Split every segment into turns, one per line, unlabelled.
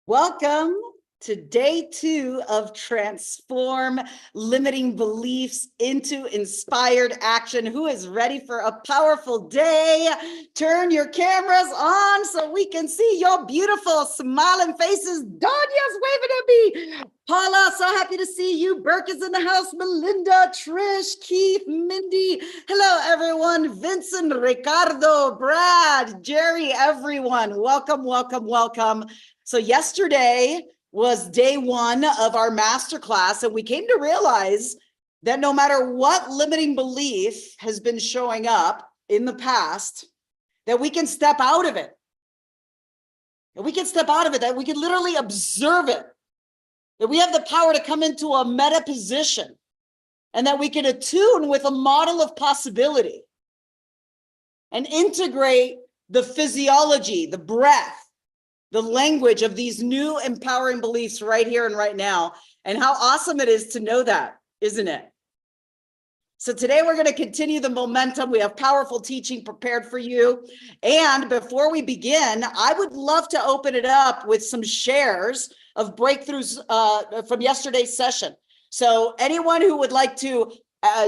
Welcome to day 2 of Transform Limiting Beliefs into Inspired Action. Who is ready for a powerful day? Turn your cameras on so we can see your beautiful smiling faces. Danya's waving at me. Paula, so happy to see you. Burke is in the house. Melinda, Trish, Keith, Mindy. Hello, everyone. Vincent, Ricardo, Brad, Jerry, everyone. Welcome, welcome, welcome. So yesterday was day 1 of our masterclass, and we came to realize that no matter what limiting belief has been showing up in the past, that we can step out of it. That we can step out of it, that we can literally observe it. That we have the power to come into a meta position, and that we can attune with a model of possibility and integrate the physiology, the breath, the language of these new empowering beliefs right here and right now. And how awesome it is to know that, isn't it? So today we're going to continue the momentum. We have powerful teaching prepared for you. And before we begin, I would love to open it up with some shares of breakthroughs from yesterday's session. So anyone who would like to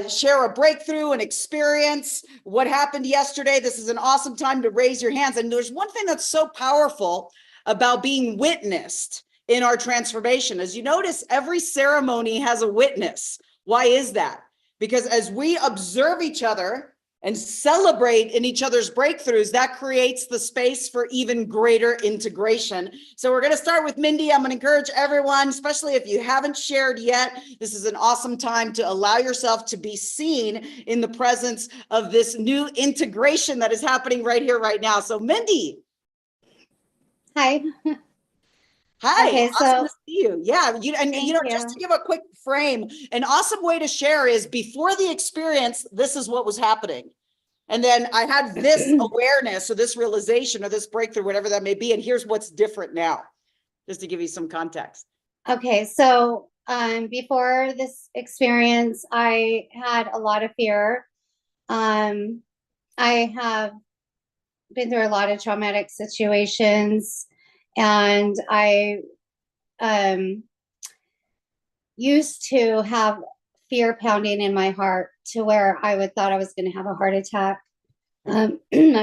share a breakthrough, an experience, what happened yesterday, this is an awesome time to raise your hands. And there's one thing that's so powerful about being witnessed in our transformation. As you notice, every ceremony has a witness. Why is that? Because as we observe each other and celebrate in each other's breakthroughs, that creates the space for even greater integration. So we're going to start with Mindy. I'm going to encourage everyone, especially if you haven't shared yet, this is an awesome time to allow yourself to be seen in the presence of this new integration that is happening right here, right now. So Mindy.
Hi.
Hi,
Okay,
awesome to see you. Yeah, just to give a quick frame, an awesome way to share is before the experience, this is what was happening. And then I had this awareness or this realization or this breakthrough, whatever that may be. And here's what's different now, just to give you some context.
Okay, so before this experience, I had a lot of fear. I have been through a lot of traumatic situations, and I used to have fear pounding in my heart to where I thought I was going to have a heart attack. I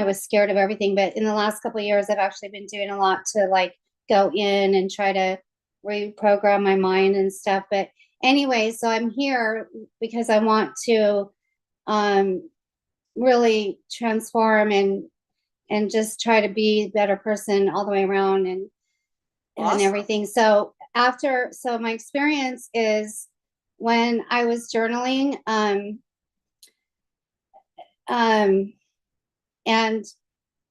was scared of everything, but in the last couple of years, I've actually been doing a lot to like go in and try to reprogram my mind and stuff. But anyway, so I'm here because I want to really transform and just try to be a better person all the way around and everything. So my experience is when I was journaling, and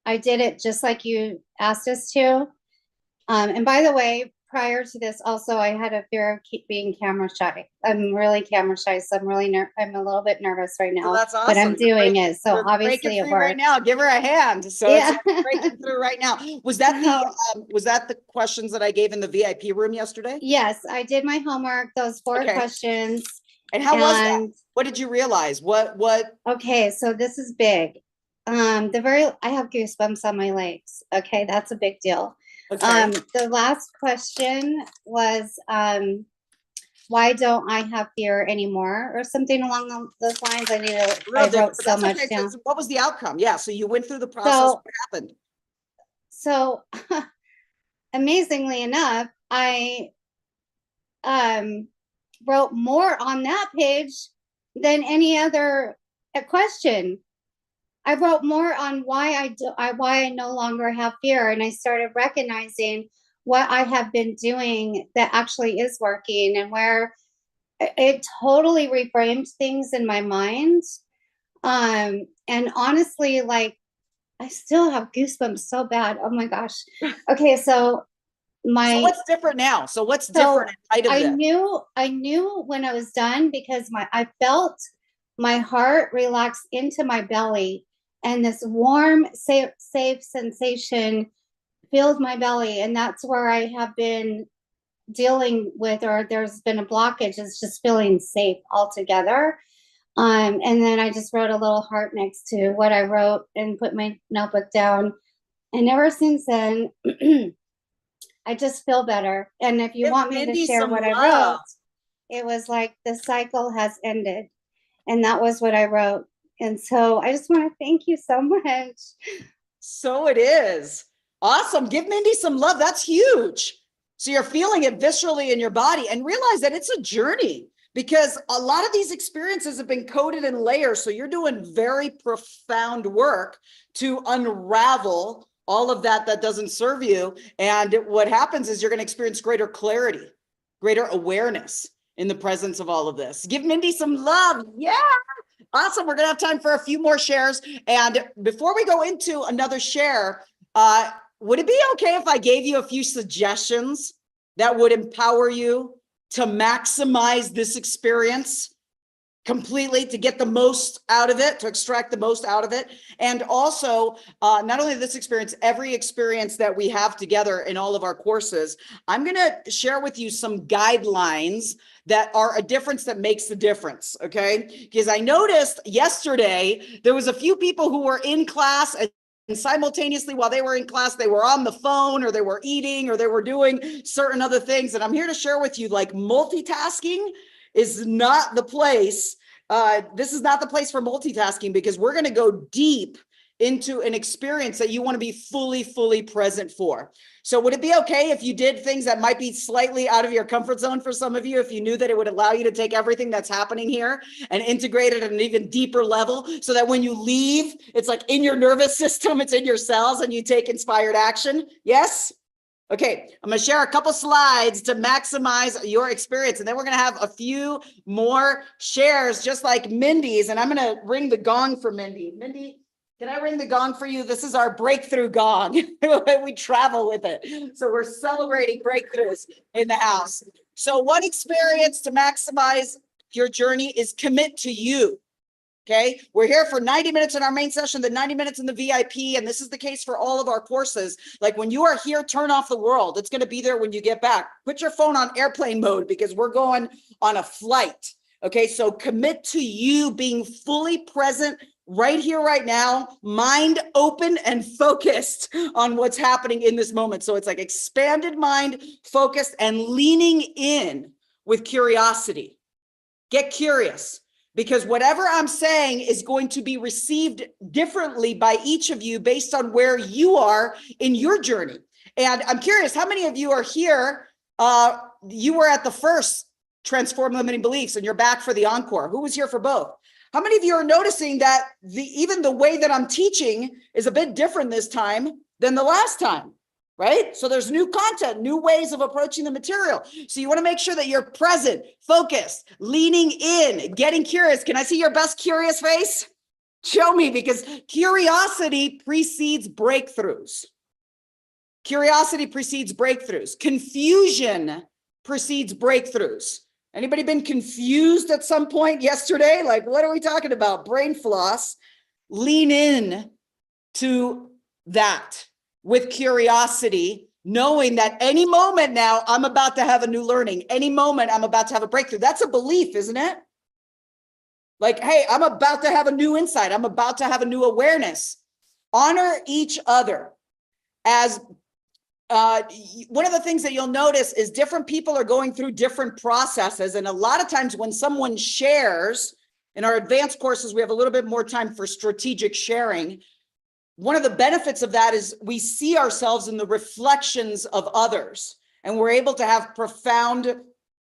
I did it just like you asked us to. And by the way, prior to this, also, I had a fear of being camera shy. I'm really camera shy, so I'm a little bit nervous right now.
Well, that's awesome.
But I'm doing it, so obviously it works.
Right now, give her a hand. So yeah. It's breaking through right now. Was that the questions that I gave in the VIP room yesterday?
Yes, I did my homework. Those 4 questions.
And how was that? What did you realize? What?
Okay, so this is big. I have goosebumps on my legs. Okay, that's a big deal. Okay. The last question was, why don't I have fear anymore, or something along those lines? I wrote so much down.
What was the outcome? Yeah, so you went through the process. So, what happened?
So, amazingly enough, I wrote more on that page than any other question. I wrote more on why I no longer have fear, and I started recognizing what I have been doing that actually is working, and where it totally reframed things in my mind. And honestly, like, I still have goosebumps so bad. Oh my gosh. Okay, so
what's different now? So what's different in light of this?
I knew when I was done, because I felt my heart relax into my belly, and this warm, safe sensation filled my belly. And that's where I have been dealing with, or there's been a blockage, is just feeling safe altogether. And then I just wrote a little heart next to what I wrote and put my notebook down. And ever since then, I just feel better. And if you
Give
want me to
Mindy
share
some
what I
love.
wrote, it was like the cycle has ended. And that was what I wrote. And so I just want to thank you so much.
So it is. Awesome. Give Mindy some love. That's huge. So you're feeling it viscerally in your body, and realize that it's a journey, because a lot of these experiences have been coded in layers. So you're doing very profound work to unravel all of that that doesn't serve you. And what happens is you're going to experience greater clarity, greater awareness in the presence of all of this. Give Mindy some love. Yeah. Awesome. We're going to have time for a few more shares. And before we go into another share, would it be okay if I gave you a few suggestions that would empower you to maximize this experience completely, to get the most out of it, to extract the most out of it? And also, not only this experience, every experience that we have together in all of our courses, I'm going to share with you some guidelines that are a difference that makes the difference, okay? Because I noticed yesterday, there was a few people who were in class, and simultaneously while they were in class, they were on the phone, or they were eating, or they were doing certain other things. And I'm here to share with you, like, multitasking is not the place. This is not the place for multitasking, because we're going to go deep into an experience that you want to be fully present for. So would it be okay if you did things that might be slightly out of your comfort zone for some of you, if you knew that it would allow you to take everything that's happening here and integrate it at an even deeper level, so that when you leave, it's like in your nervous system, it's in your cells, and you take inspired action? Yes? Okay, I'm going to share a couple slides to maximize your experience, and then we're going to have a few more shares just like Mindy's, and I'm going to ring the gong for Mindy. Mindy, can I ring the gong for you? This is our breakthrough gong. We travel with it. So we're celebrating breakthroughs in the house. So one experience to maximize your journey is commit to you. Okay, we're here for 90 minutes in our main session, then 90 minutes in the VIP, and this is the case for all of our courses. Like, when you are here, turn off the world. It's going to be there when you get back. Put your phone on airplane mode, because we're going on a flight. Okay, so commit to you being fully present right here, right now, mind open and focused on what's happening in this moment. So it's like expanded mind, focused, and leaning in with curiosity. Get curious, because whatever I'm saying is going to be received differently by each of you based on where you are in your journey. And I'm curious, how many of you are here? You were at the first Transform Limiting Beliefs, and you're back for the encore. Who was here for both? How many of you are noticing that even the way that I'm teaching is a bit different this time than the last time? Right? So there's new content, new ways of approaching the material. So you want to make sure that you're present, focused, leaning in, getting curious. Can I see your best curious face? Show me, because curiosity precedes breakthroughs. Curiosity precedes breakthroughs. Confusion precedes breakthroughs. Anybody been confused at some point yesterday? Like, what are we talking about? Brain floss. Lean in to that with curiosity, knowing that any moment now, I'm about to have a new learning. Any moment, I'm about to have a breakthrough. That's a belief, isn't it? Like, hey, I'm about to have a new insight. I'm about to have a new awareness. Honor each other. As one of the things that you'll notice is different people are going through different processes. And a lot of times when someone shares, in our advanced courses, we have a little bit more time for strategic sharing. One of the benefits of that is we see ourselves in the reflections of others, and we're able to have profound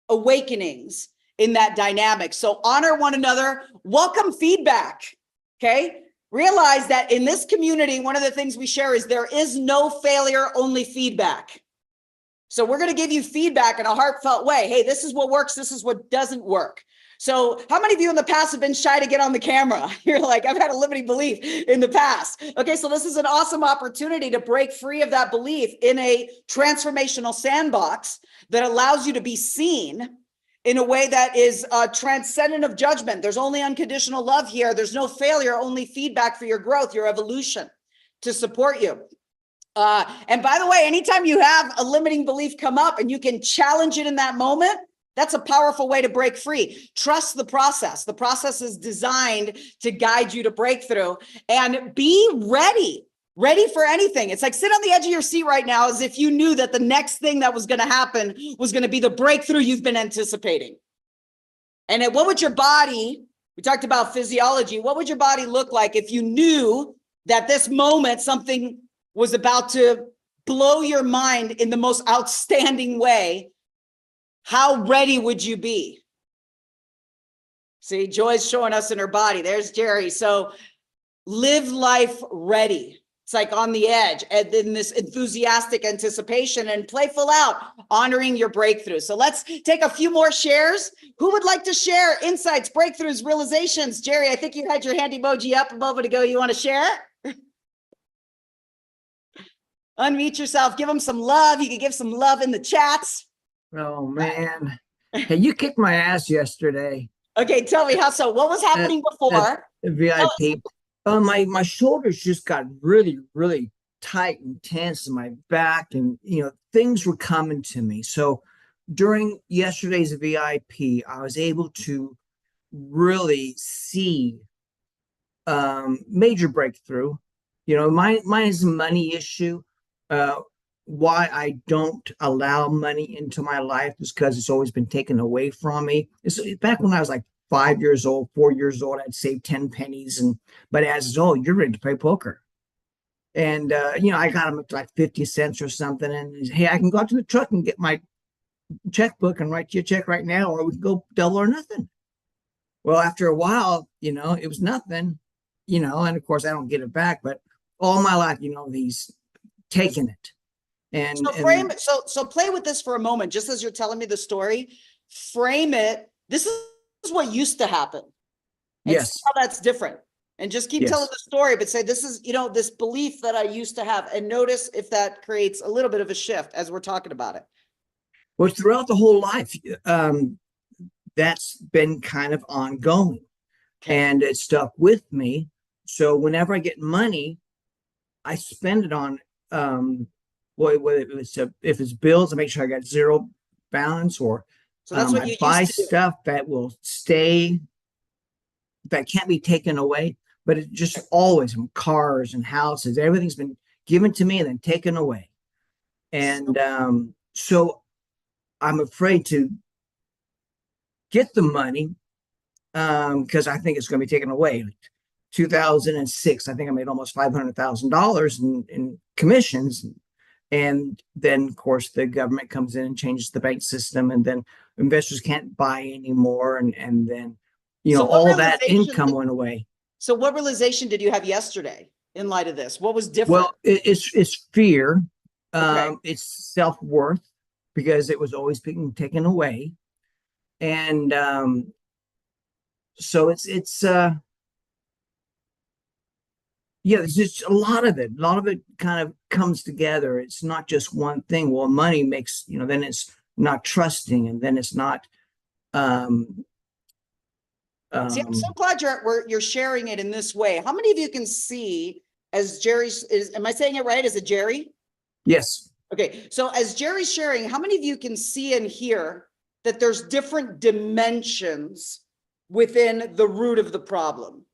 awakenings in that dynamic. So honor one another, welcome feedback, okay? Realize that in this community, one of the things we share is there is no failure, only feedback. So we're going to give you feedback in a heartfelt way. Hey, this is what works. This is what doesn't work. So how many of you in the past have been shy to get on the camera? You're like, I've had a limiting belief in the past. Okay, so this is an awesome opportunity to break free of that belief in a transformational sandbox that allows you to be seen in a way that is transcendent of judgment. There's only unconditional love here. There's no failure, only feedback for your growth, your evolution, to support you. And by the way, anytime you have a limiting belief come up and you can challenge it in that moment, that's a powerful way to break free. Trust the process. The process is designed to guide you to breakthrough, and be ready. ready for anything. It's like sit on the edge of your seat right now as if you knew that the next thing that was going to happen was going to be the breakthrough you've been anticipating. And what would your body, we talked about physiology, what would your body look like if you knew that this moment something was about to blow your mind in the most outstanding way? How ready would you be? See, Joy's showing us in her body. There's Jerry. So live life ready. It's like on the edge and in this enthusiastic anticipation and playful out, honoring your breakthrough. So let's take a few more shares. Who would like to share insights, breakthroughs, realizations? Jerry, I think you had your hand emoji up a moment ago. You want to share? Unmute yourself. Give them some love. You can give some love in the chats.
Oh, man. Hey, you kicked my ass yesterday.
Okay, tell me how so. What was happening before?
The VIP. My shoulders just got really, really tight and tense in my back, and things were coming to me. So during yesterday's VIP, I was able to really see major breakthrough. Mine is a money issue. Why I don't allow money into my life is because it's always been taken away from me. It's back when I was like 5 years old, 4 years old, I'd save 10 pennies. But as you're ready to play poker. And, I got them up to like 50 cents or something. And hey, I can go out to the truck and get my checkbook and write you a check right now, or we can go double or nothing. Well, after a while, it was nothing, and of course I don't get it back, but all my life, he's taken it. And
so frame it. So play with this for a moment, just as you're telling me the story, frame it. This is what used to happen. And
yes,
see how that's different. And just keep telling the story, but say, this is, this belief that I used to have, and notice if that creates a little bit of a shift as we're talking about it.
Well, throughout the whole life, that's been kind of ongoing, and it stuck with me. So whenever I get money, I spend it on, if it's bills, I make sure I got zero balance, or
so that's what you
buy
used to
stuff that will stay, that can't be taken away. But it just always, cars and houses, everything's been given to me and then taken away. And so I'm afraid to get the money because I think it's going to be taken away. 2006, I think I made almost $500,000 in commissions. And then, of course, the government comes in and changes the bank system, and then investors can't buy anymore. And then, all that income went away.
So what realization did you have yesterday in light of this? What was different?
Well, it's fear. It's self-worth, because it was always being taken away. And so it's there's just a lot of it. A lot of it kind of comes together. It's not just one thing. Well, money makes, then it's not trusting, and then it's not.
See, I'm so glad you're sharing it in this way. How many of you can see, as Jerry's am I saying it right? Is it Jerry?
Yes.
Okay. So as Jerry's sharing, how many of you can see and hear that there's different dimensions within the root of the problem?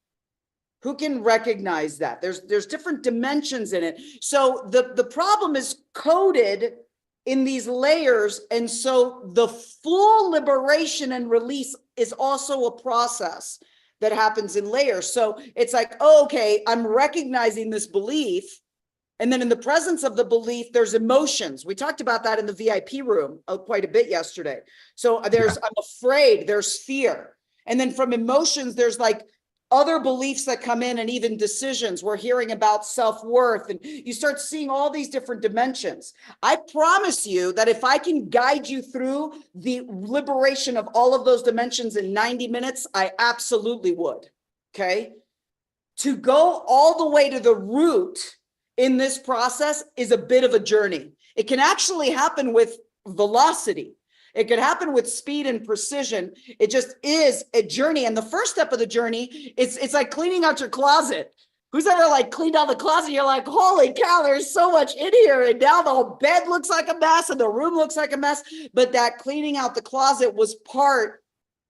Who can recognize that? There's different dimensions in it. So the problem is coded in these layers. And so the full liberation and release is also a process that happens in layers. So it's like, oh, okay, I'm recognizing this belief. And then in the presence of the belief, there's emotions. We talked about that in the VIP room quite a bit yesterday. So there's, I'm afraid, there's fear. And then from emotions, there's like other beliefs that come in, and even decisions. We're hearing about self-worth, and you start seeing all these different dimensions. I promise you that if I can guide you through the liberation of all of those dimensions in 90 minutes, I absolutely would. Okay. To go all the way to the root in this process is a bit of a journey. It can actually happen with velocity. It could happen with speed and precision. It just is a journey. And the first step of the journey, it's like cleaning out your closet. Who's ever like cleaned out the closet? You're like, holy cow, there's so much in here. And now the whole bed looks like a mess and the room looks like a mess. But that cleaning out the closet was part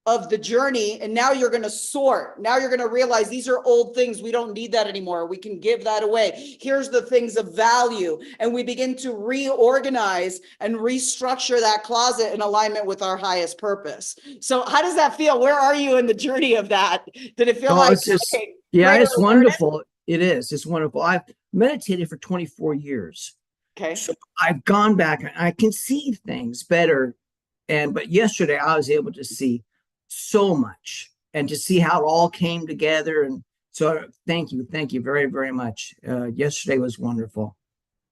of the journey. And now you're going to sort. Now you're going to realize these are old things. We don't need that anymore. We can give that away. Here's the things of value. And we begin to reorganize and restructure that closet in alignment with our highest purpose. So how does that feel? Where are you in the journey of that? Did it feel like,
it's just,
okay,
yeah,
greater
it's
awareness?
wonderful. It is. It's wonderful. I've meditated for 24 years.
Okay.
So I've gone back and I can see things better. But yesterday I was able to see so much and to see how it all came together. And so thank you very, very much. Yesterday was wonderful.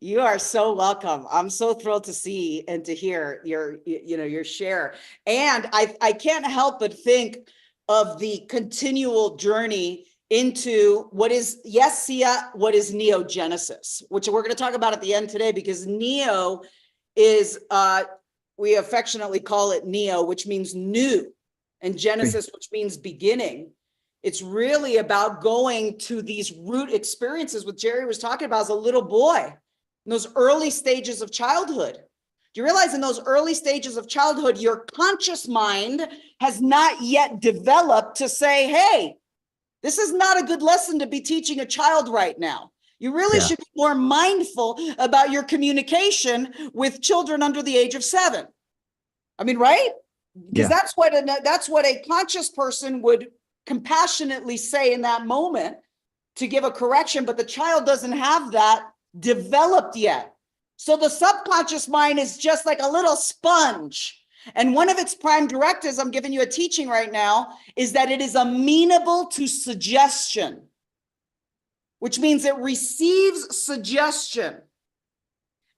You are so welcome. I'm so thrilled to see and to hear your share. And I can't help but think of the continual journey into what is, yes, Sia, what is neogenesis, which we're going to talk about at the end today, because neo is, we affectionately call it neo, which means new, and genesis, which means beginning. It's really about going to these root experiences, what Jerry was talking about as a little boy, in those early stages of childhood. Do you realize in those early stages of childhood, your conscious mind has not yet developed to say, hey, this is not a good lesson to be teaching a child right now. You really should be more mindful about your communication with children under the age of 7. I mean, right? Because that's what a conscious person would compassionately say in that moment to give a correction, but the child doesn't have that developed yet. So the subconscious mind is just like a little sponge. And one of its prime directives, I'm giving you a teaching right now, is that it is amenable to suggestion, which means it receives suggestion.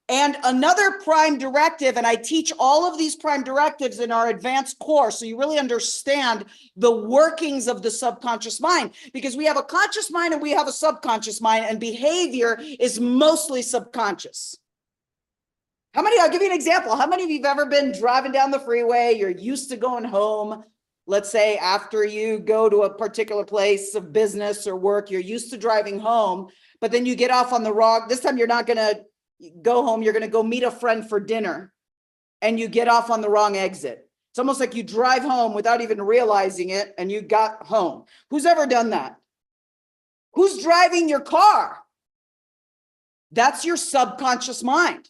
And another prime directive, and I teach all of these prime directives in our advanced course, so you really understand the workings of the subconscious mind, because we have a conscious mind and we have a subconscious mind, and behavior is mostly subconscious. How many, I'll give you an example. How many of you have ever been driving down the freeway? You're used to going home. Let's say after you go to a particular place of business or work, you're used to driving home, but then you get off on the wrong, this time you're not going to go home, you're going to go meet a friend for dinner, and you get off on the wrong exit. It's almost like you drive home without even realizing it, and you got home. Who's ever done that? Who's driving your car? That's your subconscious mind.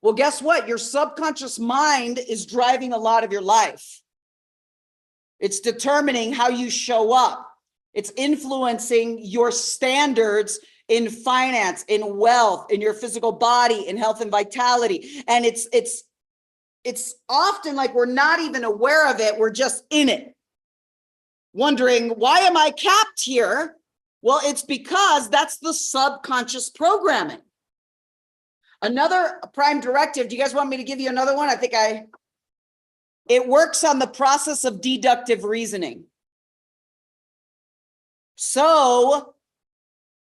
Well, guess what? Your subconscious mind is driving a lot of your life. It's determining how you show up. It's influencing your standards in finance, in wealth, in your physical body, in health and vitality. And it's often like we're not even aware of it. We're just in it, wondering, why am I capped here? Well, it's because that's the subconscious programming. Another prime directive, do you guys want me to give you another one? It works on the process of deductive reasoning. So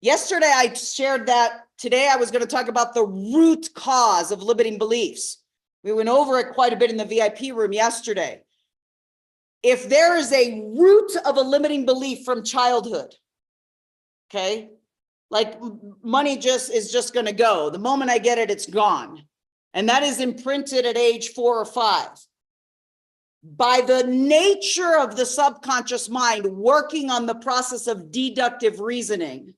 yesterday I shared that today I was going to talk about the root cause of limiting beliefs. We went over it quite a bit in the VIP room yesterday. If there is a root of a limiting belief from childhood, okay, like money is just going to go. The moment I get it, it's gone. And that is imprinted at age 4 or 5. By the nature of the subconscious mind working on the process of deductive reasoning,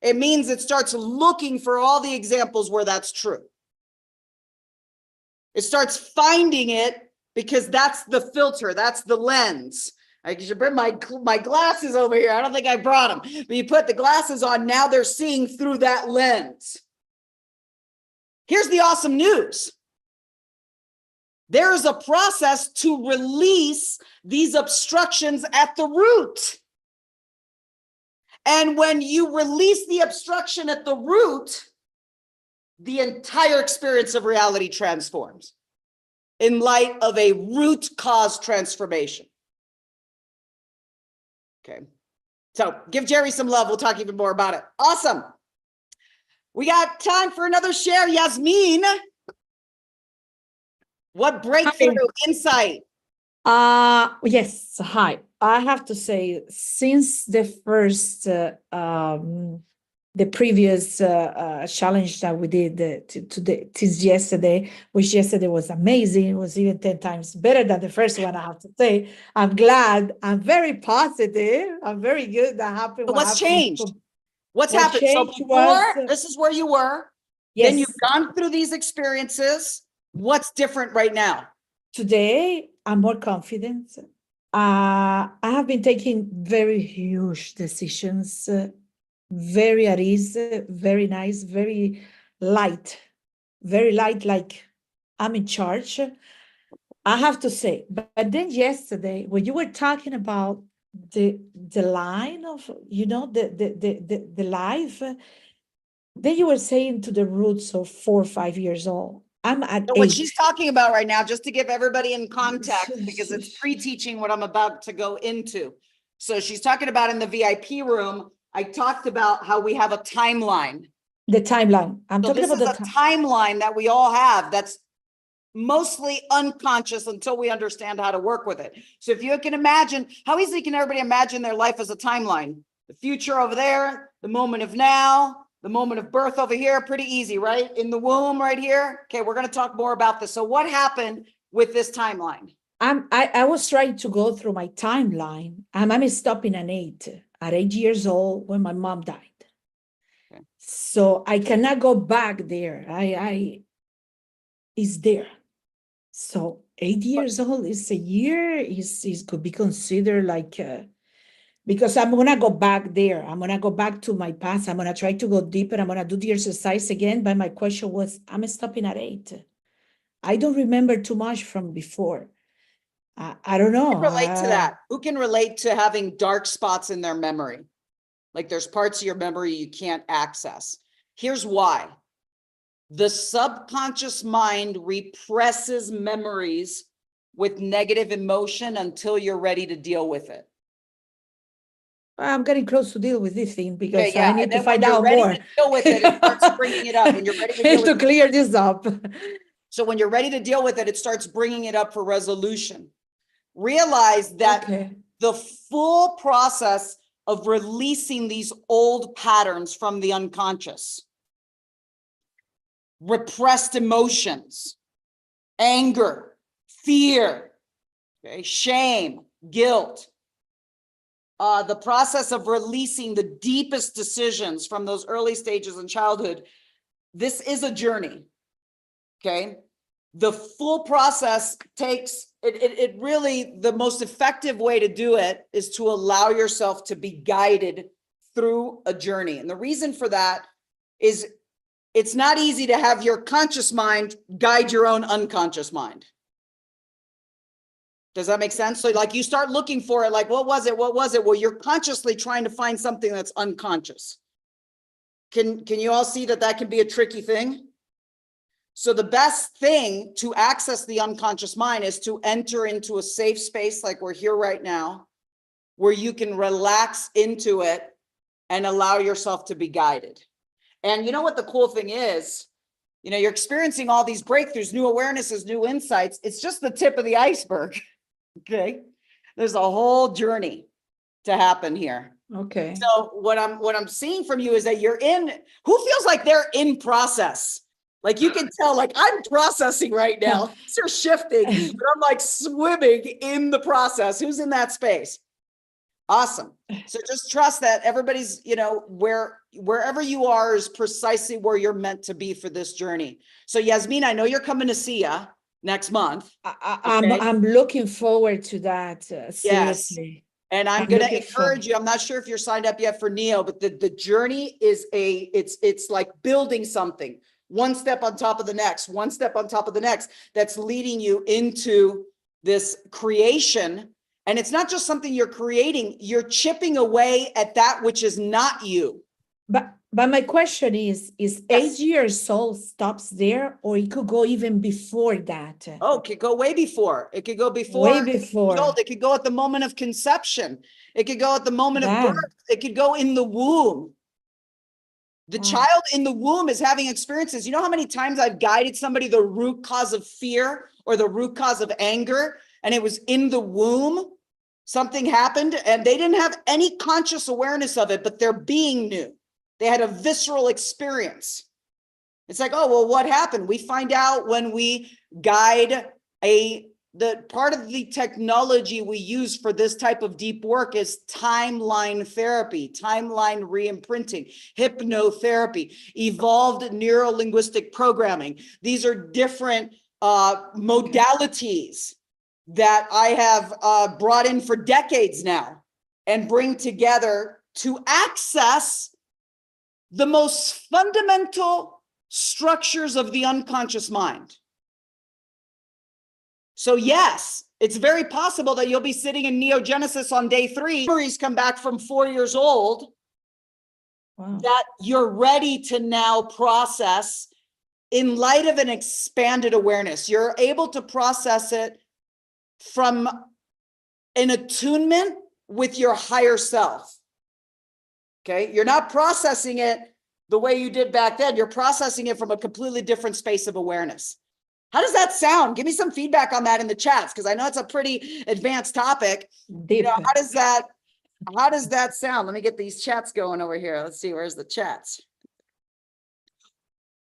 it means it starts looking for all the examples where that's true. It starts finding it because that's the filter, that's the lens. I should bring my glasses over here. I don't think I brought them. But you put the glasses on, now they're seeing through that lens. Here's the awesome news. There is a process to release these obstructions at the root. And when you release the obstruction at the root, the entire experience of reality transforms in light of a root cause transformation. Okay, so give Jerry some love. We'll talk even more about it. Awesome. We got time for another share. Yasmin, what breakthrough insight?
Yes, hi. I have to say, since the first the previous challenge that we did till yesterday, which yesterday was amazing. It was even 10 times better than the first one, I have to say. I'm glad. I'm very positive. I'm very good. That happened.
So what's changed? What's
What
happened? So
changed
before,
was,
this is where you were. Then you've gone through these experiences. What's different right now?
Today, I'm more confident. I have been taking very huge decisions, very at ease, very nice, very light, like I'm in charge. I have to say, but then yesterday, when you were talking about the line of, the life, then you were saying to the roots of 4 or 5 years old. I'm at
So what
8.
she's talking about right now, just to give everybody in context, because it's pre-teaching what I'm about to go into. So she's talking about in the VIP room, I talked about how we have a timeline.
The timeline. I'm
So
talking
this
about
is
the
a timeline that we all have that's mostly unconscious until we understand how to work with it. So if you can imagine, how easily can everybody imagine their life as a timeline? The future over there, the moment of now, the moment of birth over here, pretty easy, right? In the womb right here. Okay, we're going to talk more about this. So what happened with this timeline?
I was trying to go through my timeline, and I'm stopping at 8 years old when my mom died.
Okay.
So I cannot go back there. It's there. So 8 years old is a year, is could be considered like, because I'm going to go back there. I'm going to go back to my past. I'm going to try to go deeper. I'm going to do the exercise again. But my question was, I'm stopping at 8. I don't remember too much from before. I don't know.
Who can relate to that? Who can relate to having dark spots in their memory? Like there's parts of your memory you can't access. Here's why. The subconscious mind represses memories with negative emotion until you're ready to deal with it.
I'm getting close to deal with this thing because
Okay, yeah.
I need
And
to
then when
find
you're
out
ready
more.
to deal with it, it starts bringing it up. When you're ready to deal with
to clear this up.
So when you're ready to deal with it, it starts bringing it up for resolution. Realize that the full process of releasing these old patterns from the unconscious, repressed emotions, anger, fear, okay, shame, guilt, the process of releasing the deepest decisions from those early stages in childhood, this is a journey, okay? The full process takes, it really, the most effective way to do it is to allow yourself to be guided through a journey. And the reason for that is it's not easy to have your conscious mind guide your own unconscious mind. Does that make sense? So like you start looking for it, like, what was it? What was it? Well, you're consciously trying to find something that's unconscious. Can you all see that that can be a tricky thing? So the best thing to access the unconscious mind is to enter into a safe space like we're here right now, where you can relax into it and allow yourself to be guided. And you know what the cool thing is? You know, you're experiencing all these breakthroughs, new awarenesses, new insights. It's just the tip of the iceberg. Okay. There's a whole journey to happen here.
Okay.
So what I'm seeing from you is that you're in, who feels like they're in process? Like you can tell, like I'm processing right now. Things are shifting, but I'm like swimming in the process. Who's in that space? Awesome. So just trust that everybody's, you know, wherever you are is precisely where you're meant to be for this journey. So Yasmin, I know you're coming to see ya next month.
I'm looking forward to that. Seriously.
Yes. And I'm going to encourage you. I'm not sure if you're signed up yet for NEO, but the journey is it's like building something, one step on top of the next, one step on top of the next, that's leading you into this creation. And it's not just something you're creating, you're chipping away at that which is not you.
But my question is 8 years old stops there, or it could go even before that?
Oh, it could go way before. It could go before.
Way before.
It could go at the moment of conception. It could go at the moment of birth. It could go in the womb. The child in the womb is having experiences. You know how many times I've guided somebody the root cause of fear or the root cause of anger, and it was in the womb? Something happened and they didn't have any conscious awareness of it, but their being knew. They had a visceral experience. It's like, oh, well, what happened? We find out when we guide the part of the technology we use for this type of deep work is timeline therapy, timeline re-imprinting, hypnotherapy, evolved neuro-linguistic programming. These are different modalities that I have brought in for decades now and bring together to access the most fundamental structures of the unconscious mind. So yes, it's very possible that you'll be sitting in neogenesis on day 3. Memories come back from 4 years old. Wow. That you're ready to now process in light of an expanded awareness. You're able to process it from an attunement with your higher self. Okay, you're not processing it the way you did back then. You're processing it from a completely different space of awareness. How does that sound? Give me some feedback on that in the chats, because I know it's a pretty advanced topic. You know, how does that sound? Let me get these chats going over here. Let's see, where's the chats?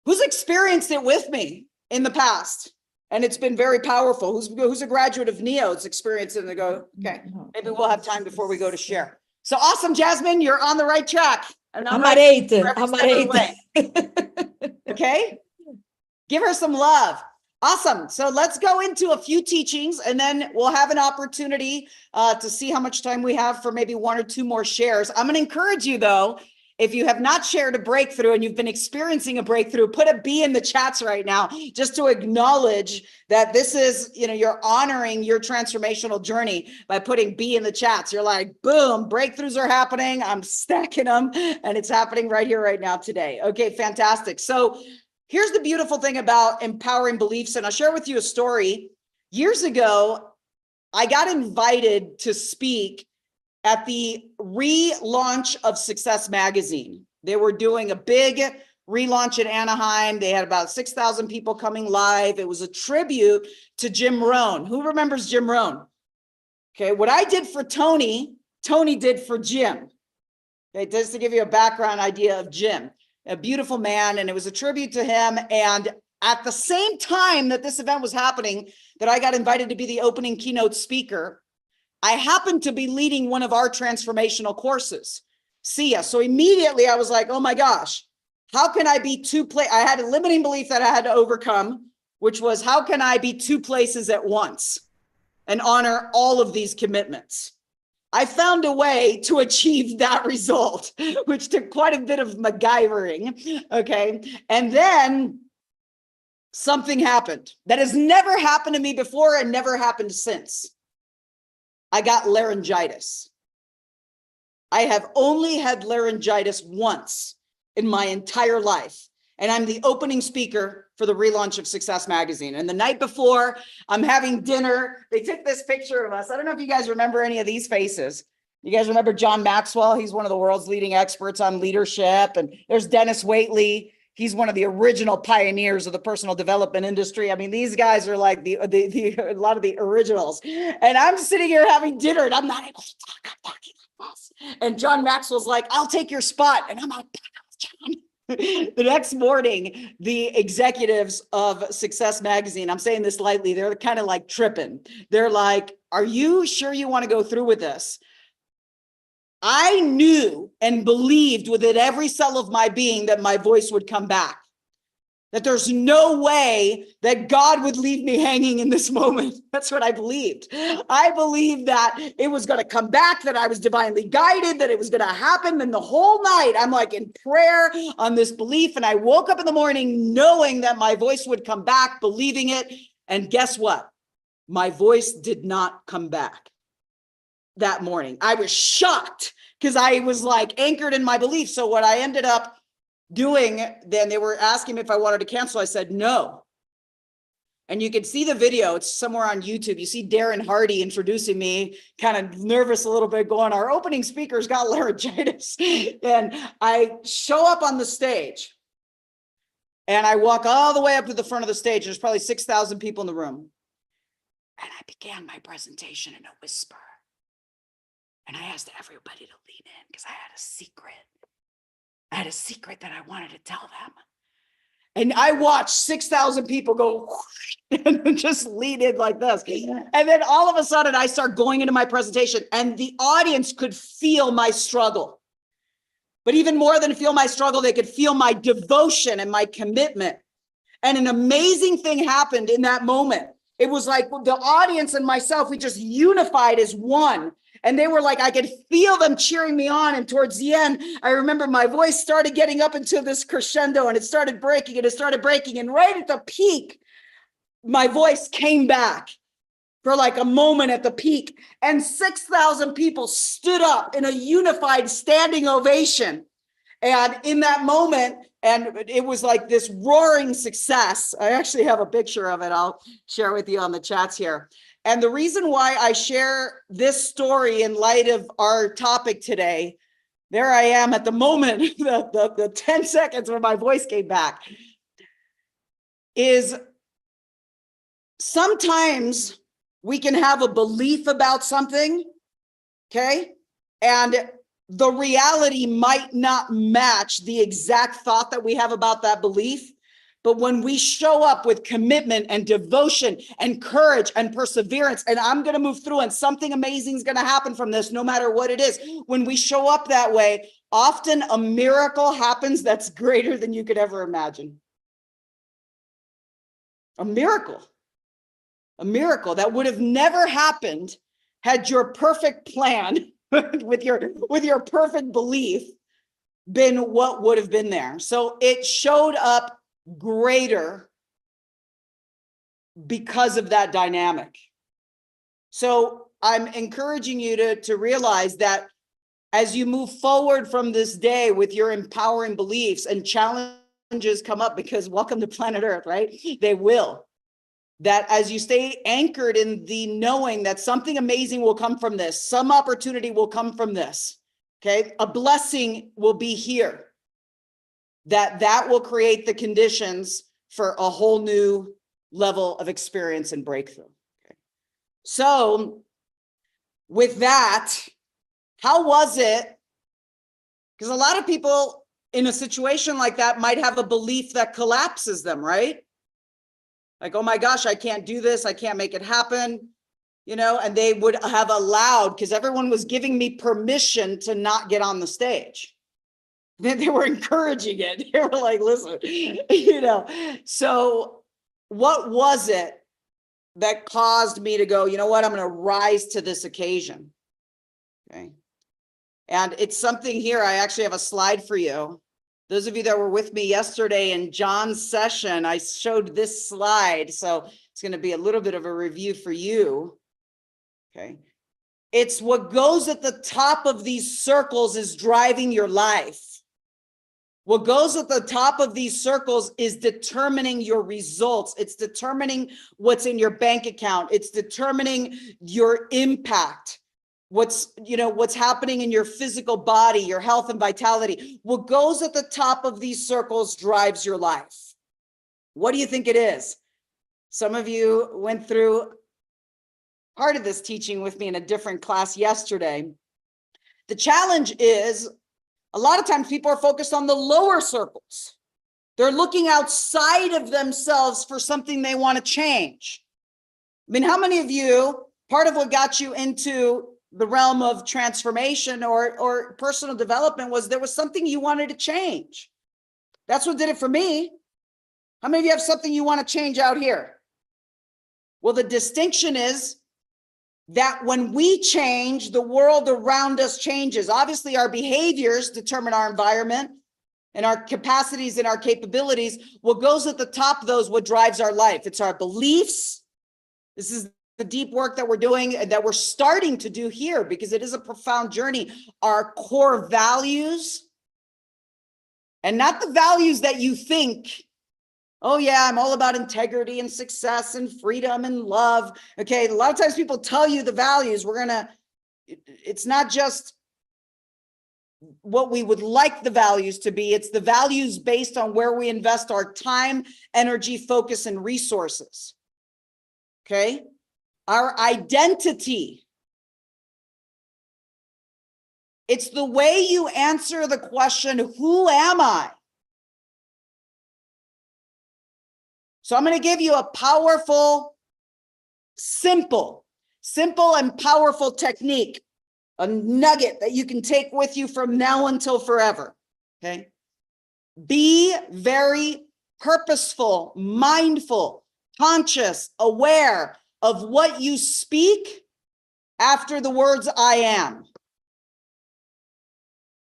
Who's experienced it with me in the past? And it's been very powerful. Who's a graduate of NIO? It's experienced it and they go, okay, maybe we'll have time before we go to share. So awesome, Jasmine, you're on the right track.
Amarete.
Okay, give her some love. Awesome. So let's go into a few teachings and then we'll have an opportunity to see how much time we have for maybe 1 or 2 more shares. I'm going to encourage you though, if you have not shared a breakthrough and you've been experiencing a breakthrough, put a B in the chats right now, just to acknowledge that this is, you know, you're honoring your transformational journey by putting B in the chats. You're like, boom, breakthroughs are happening. I'm stacking them and it's happening right here, right now today. Okay, fantastic. So here's the beautiful thing about empowering beliefs. And I'll share with you a story. Years ago, I got invited to speak at the relaunch of Success Magazine. They were doing a big relaunch in Anaheim. They had about 6,000 people coming live. It was a tribute to Jim Rohn. Who remembers Jim Rohn? Okay, what I did for Tony, Tony did for Jim. Okay, just to give you a background idea of Jim, a beautiful man, and it was a tribute to him. And at the same time that this event was happening, that I got invited to be the opening keynote speaker, I happened to be leading one of our transformational courses, SIA. So immediately I was like, oh my gosh, how can I be I had a limiting belief that I had to overcome, which was, how can I be 2 places at once and honor all of these commitments? I found a way to achieve that result, which took quite a bit of MacGyvering. Okay. And then something happened that has never happened to me before and never happened since. I got laryngitis. I have only had laryngitis once in my entire life. And I'm the opening speaker for the relaunch of Success Magazine. And the night before, I'm having dinner. They took this picture of us. I don't know if you guys remember any of these faces. You guys remember John Maxwell? He's one of the world's leading experts on leadership. And there's Dennis Waitley. He's one of the original pioneers of the personal development industry. I mean, these guys are like a lot of the originals. And I'm sitting here having dinner and I'm not able to talk. I'm talking like this. And John Maxwell's like, I'll take your spot. And I'm like, John. The next morning, the executives of Success Magazine, I'm saying this lightly, they're kind of like tripping. They're like, are you sure you want to go through with this? I knew and believed within every cell of my being that my voice would come back, that there's no way that God would leave me hanging in this moment. That's what I believed. I believed that it was going to come back, that I was divinely guided, that it was going to happen. And the whole night I'm like in prayer on this belief. And I woke up in the morning knowing that my voice would come back, believing it. And guess what? My voice did not come back that morning. I was shocked because I was like anchored in my belief. So what I ended up doing, then they were asking me if I wanted to cancel. I said no. And you can see the video. It's somewhere on YouTube. You see Darren Hardy introducing me, kind of nervous a little bit, going, our opening speaker's got laryngitis. And I show up on the stage and I walk all the way up to the front of the stage. There's probably 6,000 people in the room. And I began my presentation in a whisper. And I asked everybody to lean in because I had a secret. I had a secret that I wanted to tell them. And I watched 6,000 people go and just lean in like this. And then all of a sudden I start going into my presentation and the audience could feel my struggle. But even more than feel my struggle, they could feel my devotion and my commitment. And an amazing thing happened in that moment. It was like the audience and myself, we just unified as one. And they were like, I could feel them cheering me on. And towards the end, I remember my voice started getting up into this crescendo and it started breaking and it started breaking. And right at the peak, my voice came back for like a moment at the peak. And 6,000 people stood up in a unified standing ovation. And in that moment, and it was like this roaring success. I actually have a picture of it. I'll share with you on the chats here. And the reason why I share this story in light of our topic today, there I am at the moment, the 10 seconds where my voice came back, is sometimes we can have a belief about something, okay? And the reality might not match the exact thought that we have about that belief. But when we show up with commitment and devotion and courage and perseverance, and I'm going to move through and something amazing is going to happen from this, no matter what it is. When we show up that way, often a miracle happens that's greater than you could ever imagine. A miracle that would have never happened had your perfect plan with your perfect belief been what would have been there. So it showed up greater because of that dynamic. So I'm encouraging you to realize that as you move forward from this day with your empowering beliefs and challenges come up, because welcome to planet Earth, right? They will. That as you stay anchored in the knowing that something amazing will come from this, some opportunity will come from this, okay? A blessing will be here. That will create the conditions for a whole new level of experience and breakthrough. Okay. So with that, how was it? Because a lot of people in a situation like that might have a belief that collapses them, right? Like, oh my gosh, I can't do this. I can't make it happen. You know, and they would have allowed, because everyone was giving me permission to not get on the stage. They were encouraging it. They were like, listen, you know. So what was it that caused me to go, you know what, I'm going to rise to this occasion? Okay. And it's something here. I actually have a slide for you. Those of you that were with me yesterday in John's session, I showed this slide. So it's going to be a little bit of a review for you. Okay. It's what goes at the top of these circles is driving your life. What goes at the top of these circles is determining your results. It's determining what's in your bank account. It's determining your impact. What's happening in your physical body, your health and vitality. What goes at the top of these circles drives your life. What do you think it is? Some of you went through part of this teaching with me in a different class yesterday. The challenge is a lot of times people are focused on the lower circles. They're looking outside of themselves for something they want to change. I mean, how many of you, part of what got you into the realm of transformation or personal development was there was something you wanted to change? That's what did it for me. How many of you have something you want to change out here? Well, the distinction is that when we change, the world around us changes. Obviously, our behaviors determine our environment and our capacities and our capabilities. What goes at the top of those, what drives our life? It's our beliefs. This is the deep work that we're doing and that we're starting to do here because it is a profound journey. Our core values, and not the values that you think, oh yeah, I'm all about integrity and success and freedom and love. Okay, a lot of times people tell you the values. It's not just what we would like the values to be. It's the values based on where we invest our time, energy, focus, and resources. Okay, our identity It's the way you answer the question, who am I? So I'm going to give you a powerful, simple and powerful technique, a nugget that you can take with you from now until forever. Okay. Be very purposeful, mindful, conscious, aware of what you speak after the words I am.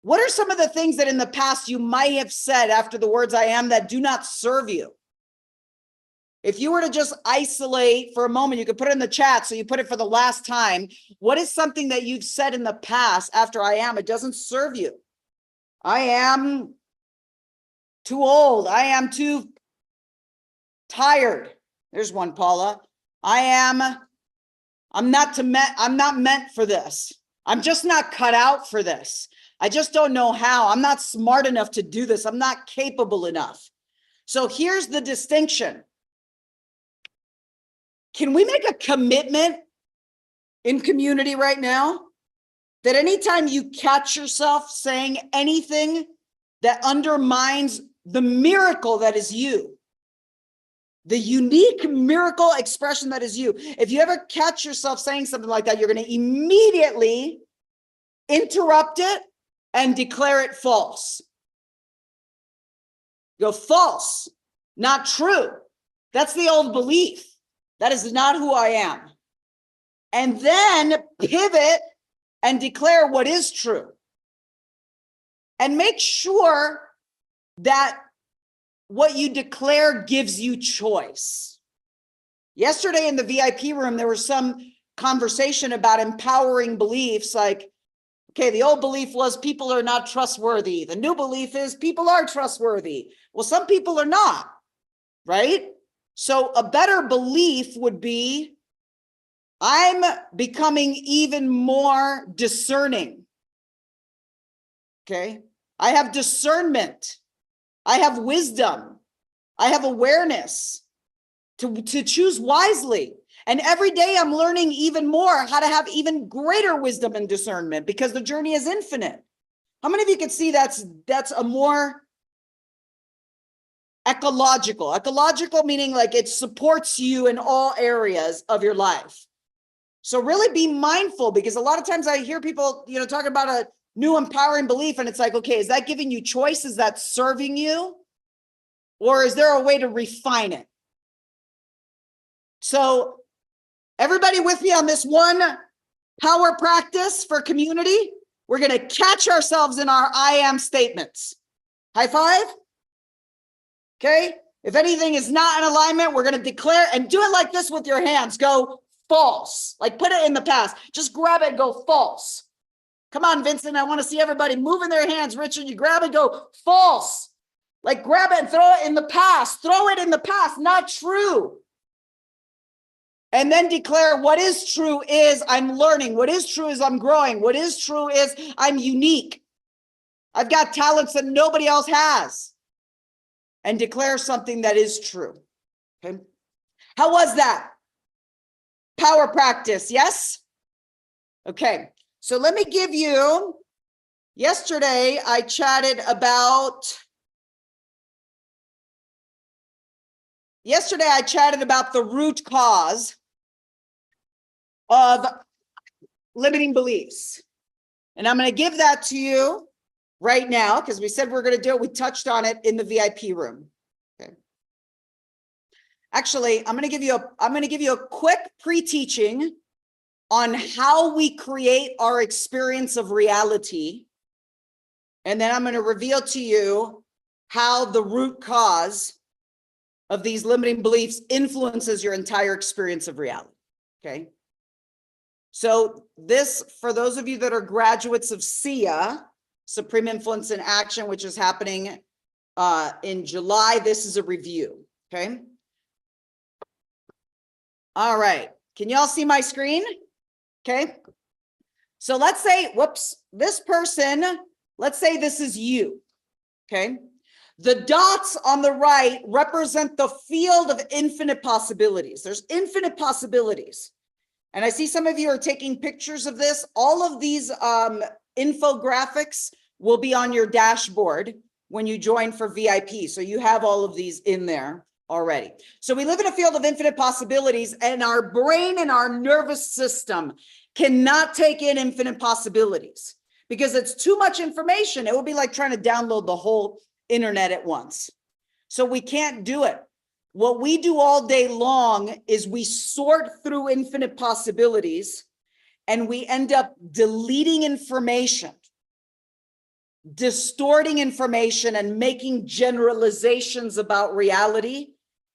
What are some of the things that in the past you might have said after the words I am that do not serve you? If you were to just isolate for a moment, you could put it in the chat. So you put it for the last time. What is something that you've said in the past after I am? It doesn't serve you. I am too old. I am too tired. There's one, Paula. I'm not meant for this. I'm just not cut out for this. I just don't know how. I'm not smart enough to do this. I'm not capable enough. So here's the distinction. Can we make a commitment in community right now that anytime you catch yourself saying anything that undermines the miracle that is you, the unique miracle expression that is you, if you ever catch yourself saying something like that, you're going to immediately interrupt it and declare it false. Go false, not true. That's the old belief. That is not who I am. And then pivot and declare what is true. And make sure that what you declare gives you choice. Yesterday in the VIP room, there was some conversation about empowering beliefs like, okay, the old belief was people are not trustworthy. The new belief is people are trustworthy. Well, some people are not, right? So a better belief would be, I'm becoming even more discerning. Okay. I have discernment. I have wisdom. I have awareness to choose wisely. And every day I'm learning even more how to have even greater wisdom and discernment because the journey is infinite. How many of you can see that's a more ecological meaning like it supports you in all areas of your life. So really be mindful, because a lot of times I hear people, talking about a new empowering belief, and it's like, okay, is that giving you choice? Is that serving you? Or is there a way to refine it? So everybody with me on this one power practice for community? We're going to catch ourselves in our I am statements. High five. Okay. If anything is not in alignment, we're going to declare and do it like this with your hands. Go false. Like put it in the past. Just grab it and go false. Come on, Vincent. I want to see everybody moving their hands. Richard, you grab it, go false. Like grab it and throw it in the past. Throw it in the past. Not true. And then declare what is true is I'm learning. What is true is I'm growing. What is true is I'm unique. I've got talents that nobody else has. And declare something that is true. Okay. How was that? Power practice, yes? Okay. So let me give you, yesterday I chatted about the root cause of limiting beliefs. And I'm going to give that to you right now, because we said we're going to do it. We touched on it in the VIP room. Okay. Actually, I'm going to give you a quick pre-teaching on how we create our experience of reality. And then I'm going to reveal to you how the root cause of these limiting beliefs influences your entire experience of reality. Okay. So this, for those of you that are graduates of SIA, Supreme Influence in Action, which is happening in July, this is a review. Okay. All right. Can y'all see my screen? Okay. So let's say, this person, let's say this is you. Okay. The dots on the right represent the field of infinite possibilities. There's infinite possibilities. And I see some of you are taking pictures of this. All of these infographics will be on your dashboard when you join for VIP. So you have all of these in there already. So we live in a field of infinite possibilities, and our brain and our nervous system cannot take in infinite possibilities because it's too much information. It would be like trying to download the whole internet at once. So we can't do it. What we do all day long is we sort through infinite possibilities, and we end up deleting information, distorting information, and making generalizations about reality.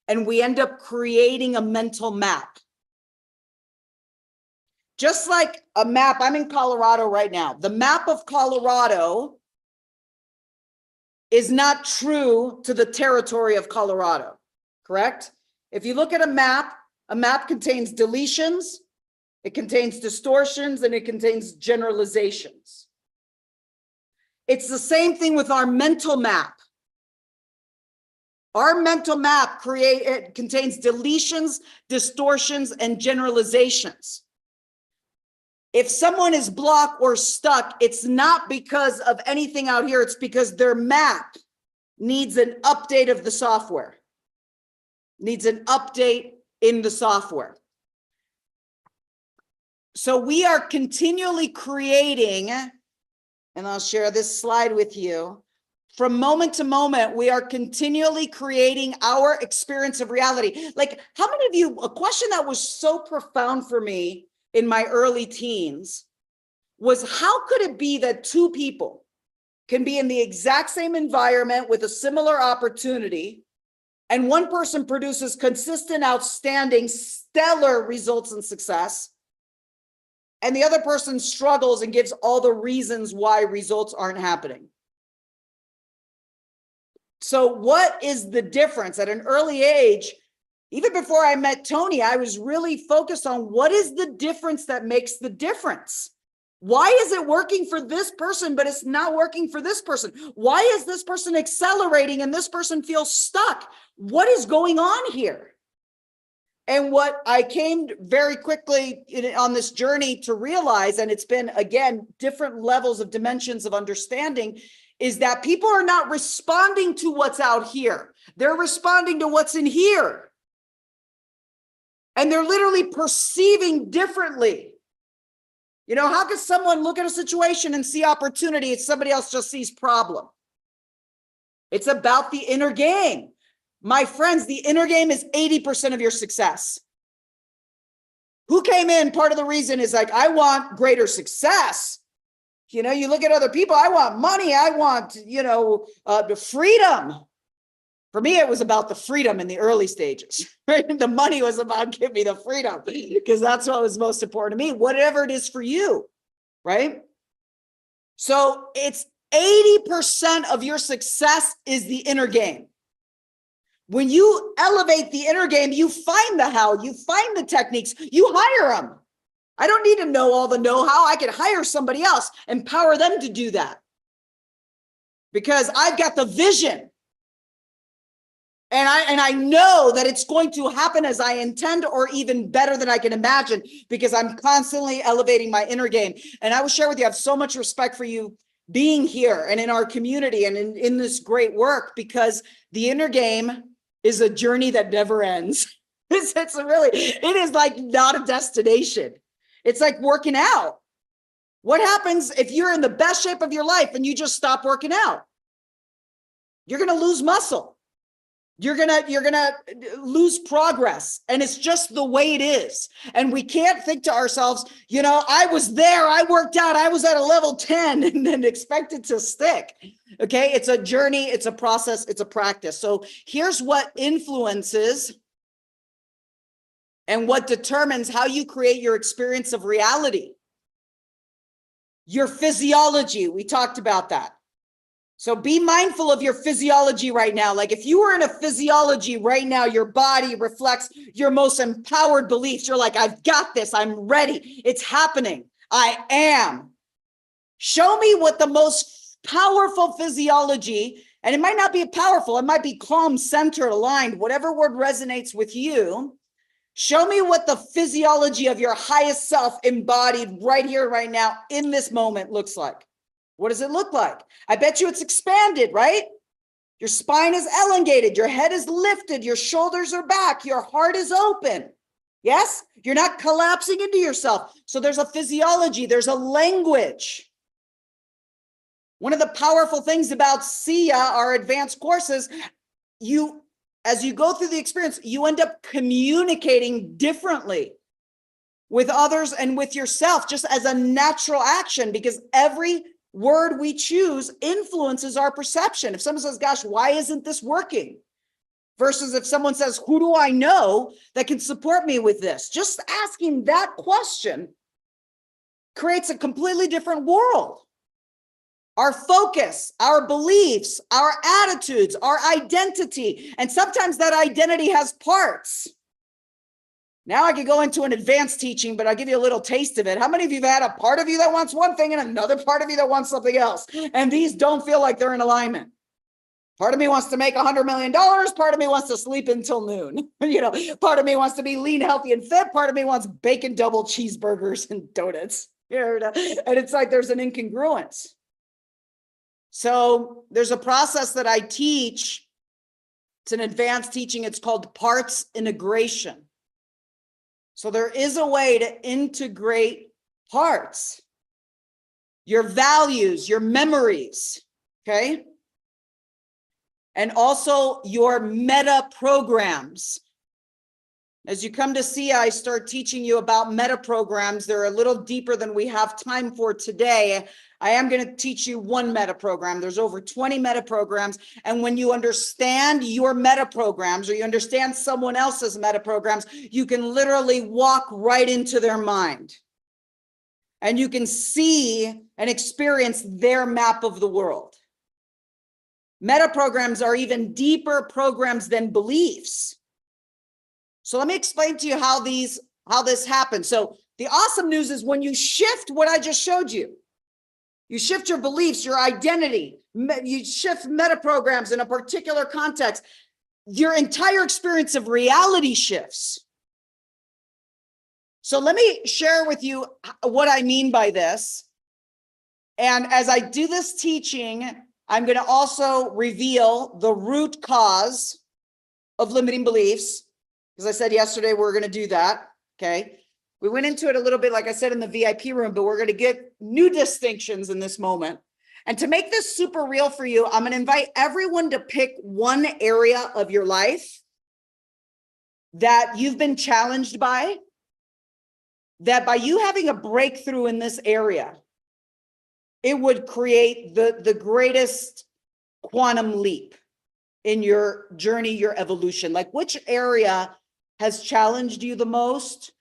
And we end up creating a mental map. Just like a map, I'm in Colorado right now. The map of Colorado is not true to the territory of Colorado, correct? If you look at a map contains deletions, it contains distortions, and it contains generalizations. It's the same thing with our mental map. Our mental map contains deletions, distortions, and generalizations. If someone is blocked or stuck, it's not because of anything out here. It's because their map needs an update of the software, needs an update in the software. So we are continually creating, and I'll share this slide with you. From moment to moment, we are continually creating our experience of reality. Like, how many of you, a question that was so profound for me in my early teens was, how could it be that two people can be in the exact same environment with a similar opportunity, and one person produces consistent, outstanding, stellar results and success, and the other person struggles and gives all the reasons why results aren't happening? So what is the difference? At an early age, even before I met Tony, I was really focused on what is the difference that makes the difference? Why is it working for this person, but it's not working for this person? Why is this person accelerating and this person feels stuck? What is going on here? And what I came very quickly on this journey to realize, and it's been, again, different levels of dimensions of understanding, is that people are not responding to what's out here. They're responding to what's in here. And they're literally perceiving differently. You know, how could someone look at a situation and see opportunity if somebody else just sees problem? It's about the inner game. My friends, the inner game is 80% of your success. Who came in? Part of the reason is like, I want greater success. You know, you look at other people, I want money, I want, the freedom. For me, it was about the freedom in the early stages, right? The money was about, give me the freedom, because that's what was most important to me, whatever it is for you, right? So it's 80% of your success is the inner game. When you elevate the inner game, you find the how, you find the techniques, you hire them. I don't need to know all the know-how. I can hire somebody else, empower them to do that, because I've got the vision. And I know that it's going to happen as I intend, or even better than I can imagine, because I'm constantly elevating my inner game. And I will share with you, I have so much respect for you being here and in our community and in this great work, because the inner game is a journey that never ends. It is like not a destination. It's like working out. What happens if you're in the best shape of your life and you just stop working out? You're going to lose muscle. You're gonna lose progress, and it's just the way it is. And we can't think to ourselves, I was there, I worked out, I was at a level 10, and then expect it to stick. Okay, it's a journey, it's a process, it's a practice. So here's what influences and what determines how you create your experience of reality. Your physiology, we talked about that. So be mindful of your physiology right now. Like if you were in a physiology right now, your body reflects your most empowered beliefs. You're like, I've got this. I'm ready. It's happening. I am. Show me what the most powerful physiology, and it might not be powerful. It might be calm, centered, aligned, whatever word resonates with you. Show me what the physiology of your highest self embodied right here, right now, in this moment looks like. What does it look like? I bet you it's expanded, right? Your spine is elongated, your head is lifted, your shoulders are back, your heart is open. Yes? You're not collapsing into yourself. So there's a physiology, there's a language. One of the powerful things about SIA, our advanced courses, as you go through the experience, you end up communicating differently with others and with yourself, just as a natural action, because every word we choose influences our perception. If someone says, gosh, why isn't this working? Versus if someone says, who do I know that can support me with this? Just asking that question creates a completely different world. Our focus, our beliefs, our attitudes, our identity, and sometimes that identity has parts. Now I could go into an advanced teaching, but I'll give you a little taste of it. How many of you have had a part of you that wants one thing and another part of you that wants something else? And these don't feel like they're in alignment. Part of me wants to make $100 million. Part of me wants to sleep until noon. Part of me wants to be lean, healthy, and fit. Part of me wants bacon double cheeseburgers and donuts. And it's like there's an incongruence. So there's a process that I teach. It's an advanced teaching. It's called parts integration. So there is a way to integrate parts, your values, your memories, okay? And also your meta programs. As you come to see, I start teaching you about meta programs. They're a little deeper than we have time for today. I am going to teach you one meta program. There's over 20 meta programs. And when you understand your meta programs, or you understand someone else's meta programs, you can literally walk right into their mind. And you can see and experience their map of the world. Meta programs are even deeper programs than beliefs. So let me explain to you how this happens. So the awesome news is when you shift what I just showed you, you shift your beliefs, your identity, you shift meta programs in a particular context, your entire experience of reality shifts. So let me share with you what I mean by this. And as I do this teaching, I'm going to also reveal the root cause of limiting beliefs. As I said yesterday, we're going to do that, okay? We went into it a little bit, like I said, in the VIP room, but we're going to get new distinctions in this moment. And to make this super real for you, I'm going to invite everyone to pick one area of your life that you've been challenged by, that by you having a breakthrough in this area, it would create the greatest quantum leap in your journey, your evolution. Like, which area has challenged you the most?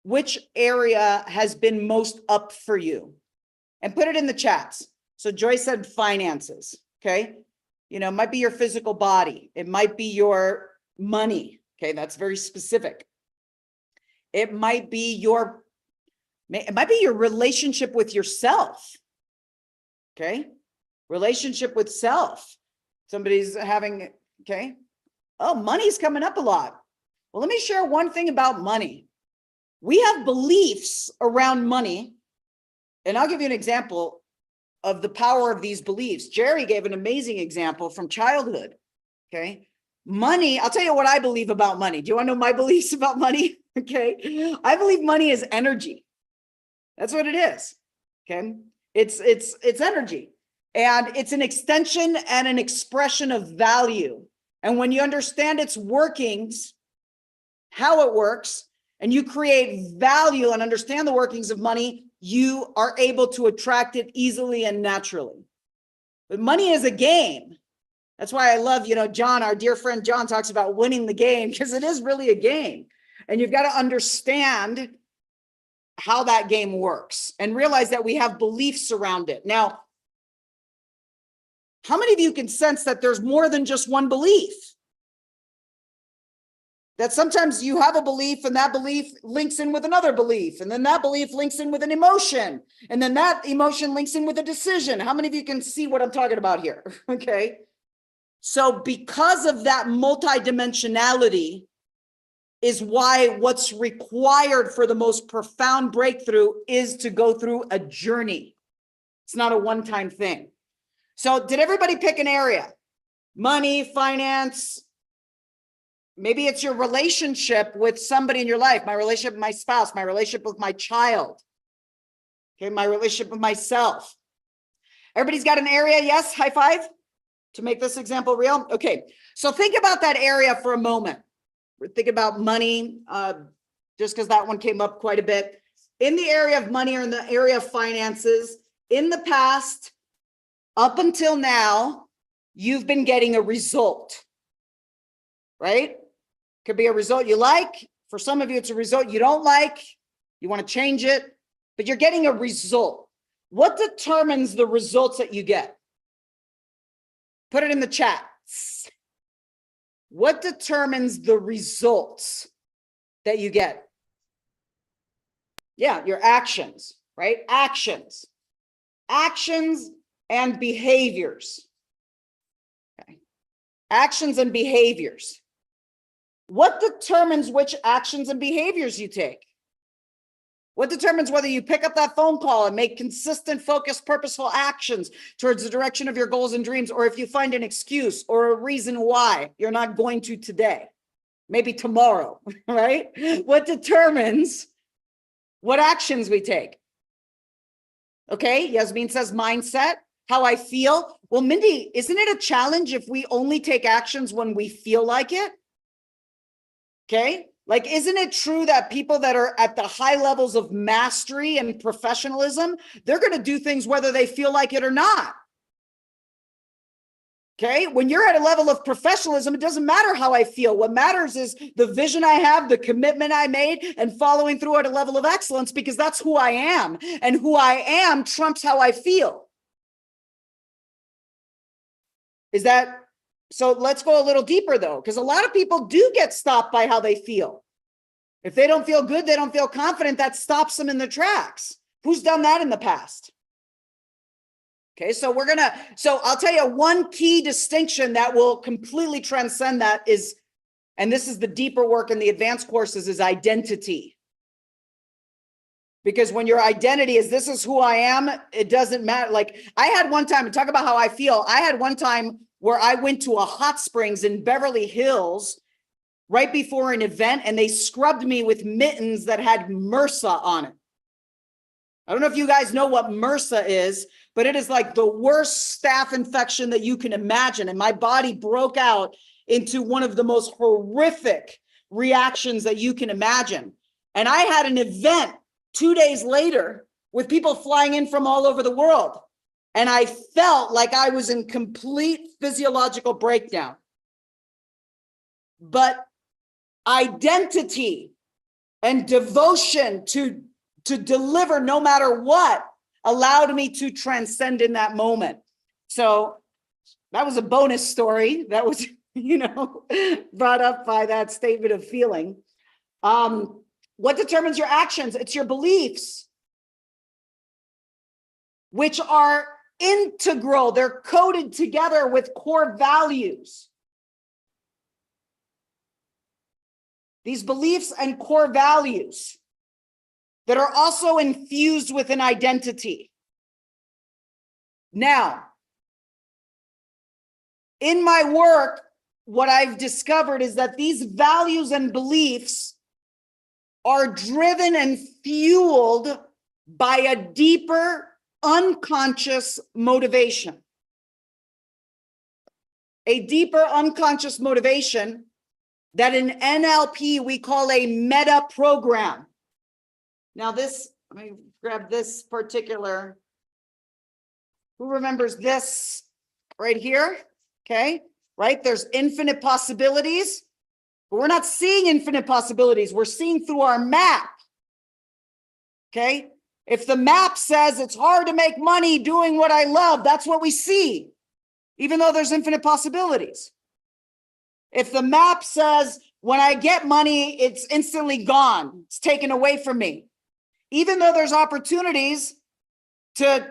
Which area has been most up for you? And put it in the chats. So Joy said finances, okay? It might be your physical body. It might be your money, okay? That's very specific. It might be your relationship with yourself, okay? Relationship with self. Somebody's having, okay? Oh, money's coming up a lot. Well, let me share one thing about money. We have beliefs around money, and I'll give you an example of the power of these beliefs. Jerry gave an amazing example from childhood, okay? Money, I'll tell you what I believe about money. Do you want to know my beliefs about money? Okay, I believe money is energy. That's what it is, okay? It's energy, and it's an extension and an expression of value. And when you understand its workings, how it works, and you create value and understand the workings of money, you are able to attract it easily and naturally. But money is a game. That's why I love, John, our dear friend John, talks about winning the game, because it is really a game. And you've got to understand how that game works and realize that we have beliefs around it. Now, how many of you can sense that there's more than just one belief? That sometimes you have a belief and that belief links in with another belief, and then that belief links in with an emotion, and then that emotion links in with a decision. How many of you can see what I'm talking about here? Okay. So because of that multidimensionality is why what's required for the most profound breakthrough is to go through a journey. It's not a one-time thing. So did everybody pick an area? Money, finance, maybe it's your relationship with somebody in your life, my relationship with my spouse, my relationship with my child, okay, my relationship with myself. Everybody's got an area, yes? High five to make this example real. Okay, so think about that area for a moment. We're thinking about money, just because that one came up quite a bit. In the area of money or in the area of finances, in the past, up until now, you've been getting a result, right? Could be a result you like. For some of you, it's a result you don't like. You want to change it, but you're getting a result. What determines the results that you get? Put it in the chat. What determines the results that you get? Yeah, your actions, right? Actions and behaviors. Okay. Actions and behaviors. What determines which actions and behaviors you take? What determines whether you pick up that phone call and make consistent, focused, purposeful actions towards the direction of your goals and dreams, or if you find an excuse or a reason why you're not going to today, maybe tomorrow, right? What determines what actions we take? Okay, Yasmin says mindset, how I feel. Well, Mindy, isn't it a challenge if we only take actions when we feel like it? Okay, like, isn't it true that people that are at the high levels of mastery and professionalism, they're going to do things whether they feel like it or not? Okay, when you're at a level of professionalism, it doesn't matter how I feel. What matters is the vision I have, the commitment I made, and following through at a level of excellence, because that's who I am. And who I am trumps how I feel. Is that so? Let's go a little deeper, though, because a lot of people do get stopped by how they feel. If they don't feel good, they don't feel confident, that stops them in their tracks. Who's done that in the past? Okay, so I'll tell you one key distinction that will completely transcend that is, and this is the deeper work in the advanced courses, is identity. Because when your identity is, this is who I am, it doesn't matter. Like, I had one time, to talk about how I feel, I had one time where I went to a hot springs in Beverly Hills right before an event, and they scrubbed me with mittens that had MRSA on it. I don't know if you guys know what MRSA is, but it is like the worst staph infection that you can imagine. And my body broke out into one of the most horrific reactions that you can imagine. And I had an event 2 days later with people flying in from all over the world. And I felt like I was in complete physiological breakdown. But identity and devotion to deliver no matter what allowed me to transcend in that moment. So that was a bonus story that was, brought up by that statement of feeling. What determines your actions? It's your beliefs, which are integral. They're coded together with core values. These beliefs and core values that are also infused with an identity. Now, in my work, what I've discovered is that these values and beliefs are driven and fueled by a deeper unconscious motivation. A deeper unconscious motivation that in NLP we call a meta program. Now this, let me grab this particular, who remembers this right here? Okay, right? There's infinite possibilities, but we're not seeing infinite possibilities. We're seeing through our map. Okay, if the map says it's hard to make money doing what I love, that's what we see, even though there's infinite possibilities. If the map says when I get money, it's instantly gone, it's taken away from me, even though there's opportunities to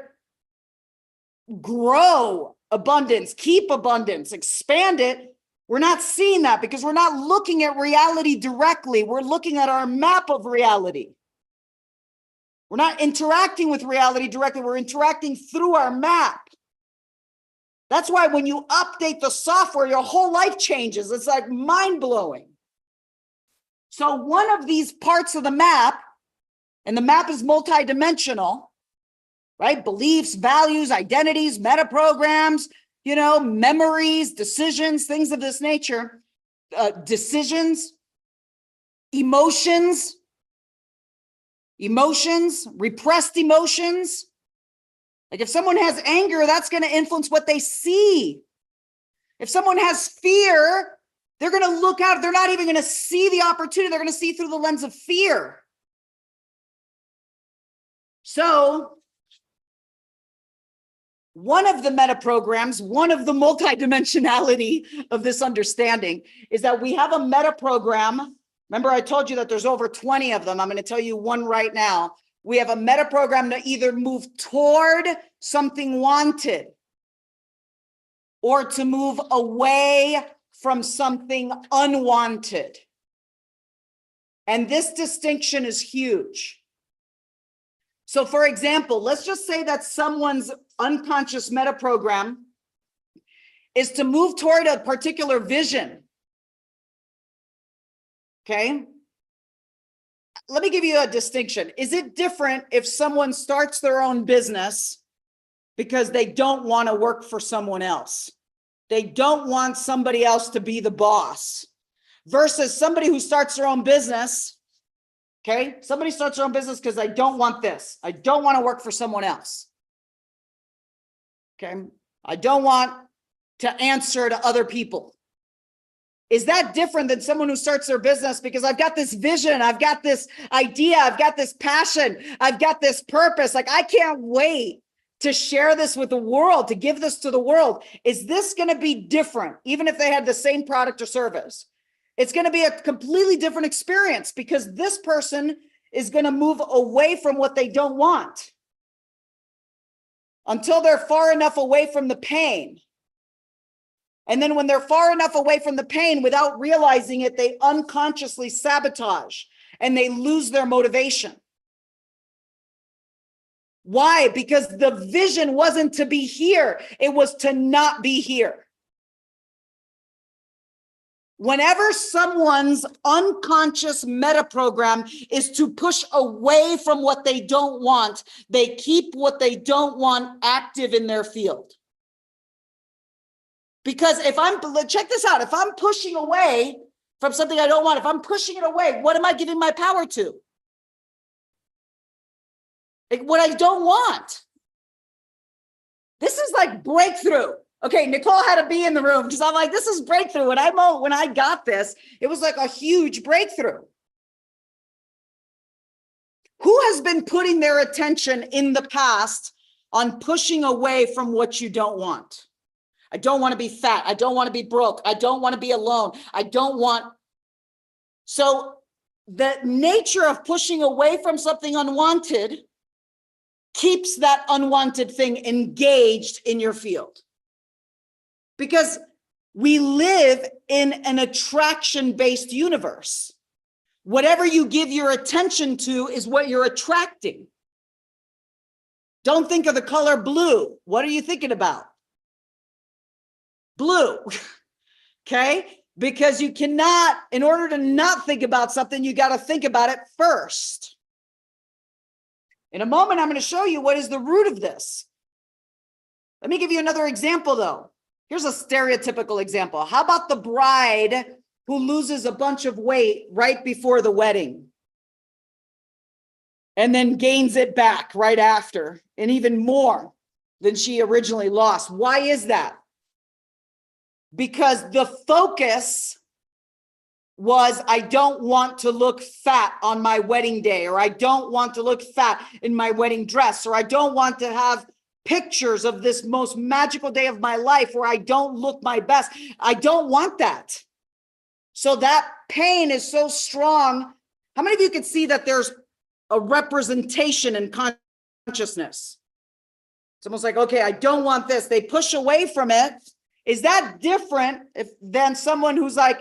grow abundance, keep abundance, expand it, we're not seeing that because we're not looking at reality directly. We're looking at our map of reality. We're not interacting with reality directly. We're interacting through our map. That's why when you update the software, your whole life changes. It's like mind-blowing. So one of these parts of the map, and the map is multidimensional, right? Beliefs, values, identities, meta programs, memories, decisions, things of this nature, decisions, emotions, repressed emotions. Like if someone has anger, that's going to influence what they see. If someone has fear, they're going to look out. They're not even going to see the opportunity. They're going to see through the lens of fear. So one of the meta programs, one of the multidimensionality of this understanding is that we have a meta program. Remember, I told you that there's over 20 of them. I'm going to tell you one right now. We have a meta program to either move toward something wanted or to move away from something unwanted. And this distinction is huge. So for example, let's just say that someone's unconscious meta program is to move toward a particular vision. Okay. Let me give you a distinction. Is it different if someone starts their own business because they don't want to work for someone else? They don't want somebody else to be the boss versus somebody who starts their own business. Okay. Somebody starts their own business because I don't want this. I don't want to work for someone else. Okay. I don't want to answer to other people. Is that different than someone who starts their business because I've got this vision, I've got this idea, I've got this passion, I've got this purpose, like I can't wait to share this with the world, to give this to the world? Is this going to be different, even if they had the same product or service? It's going to be a completely different experience because this person is going to move away from what they don't want until they're far enough away from the pain. And then when they're far enough away from the pain, without realizing it, they unconsciously sabotage and they lose their motivation. Why? Because the vision wasn't to be here. It was to not be here. Whenever someone's unconscious meta program is to push away from what they don't want, they keep what they don't want active in their field. Because check this out, if I'm pushing away from something I don't want, if I'm pushing it away, what am I giving my power to? Like what I don't want. This is like breakthrough. Okay, Nicole had to be in the room because I'm like, this is breakthrough. When I got this, it was like a huge breakthrough. Who has been putting their attention in the past on pushing away from what you don't want? I don't want to be fat. I don't want to be broke. I don't want to be alone. I don't want. So the nature of pushing away from something unwanted keeps that unwanted thing engaged in your field. Because we live in an attraction-based universe. Whatever you give your attention to is what you're attracting. Don't think of the color blue. What are you thinking about? Blue, okay? Because you cannot, in order to not think about something, you got to think about it first. In a moment, I'm going to show you what is the root of this. Let me give you another example, though. Here's a stereotypical example. How about the bride who loses a bunch of weight right before the wedding and then gains it back right after, and even more than she originally lost? Why is that? Because the focus was, I don't want to look fat on my wedding day, or I don't want to look fat in my wedding dress, or I don't want to have pictures of this most magical day of my life where I don't look my best. I don't want that. So that pain is so strong. How many of you can see that there's a representation in consciousness? It's almost like, okay, I don't want this. They push away from it. Is that different than someone who's like,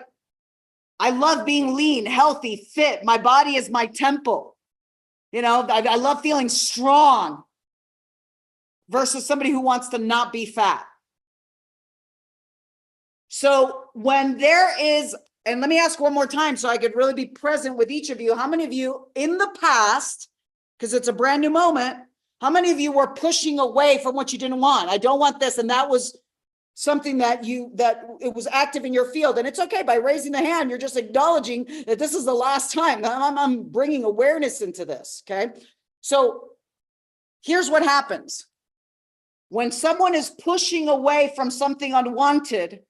I love being lean, healthy, fit. My body is my temple. You know, I love feeling strong versus somebody who wants to not be fat. So when there is, and let me ask one more time so I could really be present with each of you. How many of you in the past, because it's a brand new moment, how many of you were pushing away from what you didn't want? I don't want this. And that was something that it was active in your field. And it's okay, by raising the hand, you're just acknowledging that this is the last time. I'm bringing awareness into this, okay? So here's what happens. When someone is pushing away from something unwanted,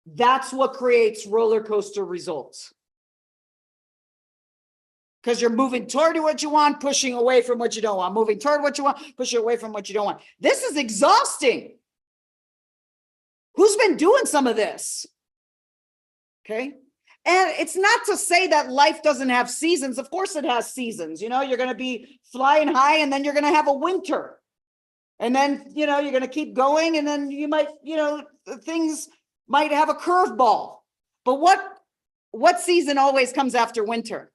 that's what creates roller coaster results. Because you're moving toward what you want, pushing away from what you don't want, moving toward what you want, pushing away from what you don't want. This is exhausting. Who's been doing some of this? Okay. And it's not to say that life doesn't have seasons. Of course it has seasons. You know, you're going to be flying high and then you're going to have a winter. And then, you know, you're going to keep going and then you might, you know, things might have a curveball. But what season always comes after winter?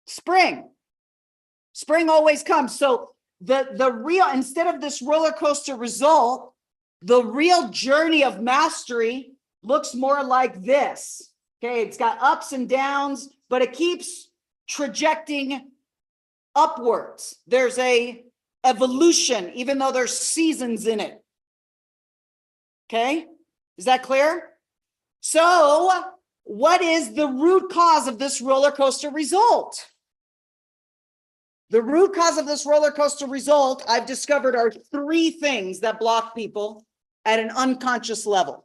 Spring. Spring always comes. So the real, instead of this roller coaster result, the real journey of mastery looks more like this. Okay, it's got ups and downs, but it keeps trajecting upwards. There's a evolution, even though there's seasons in it. Okay, is that clear? So what is the root cause of this roller coaster result? The root cause of this roller coaster result, I've discovered, are three things that block people at an unconscious level.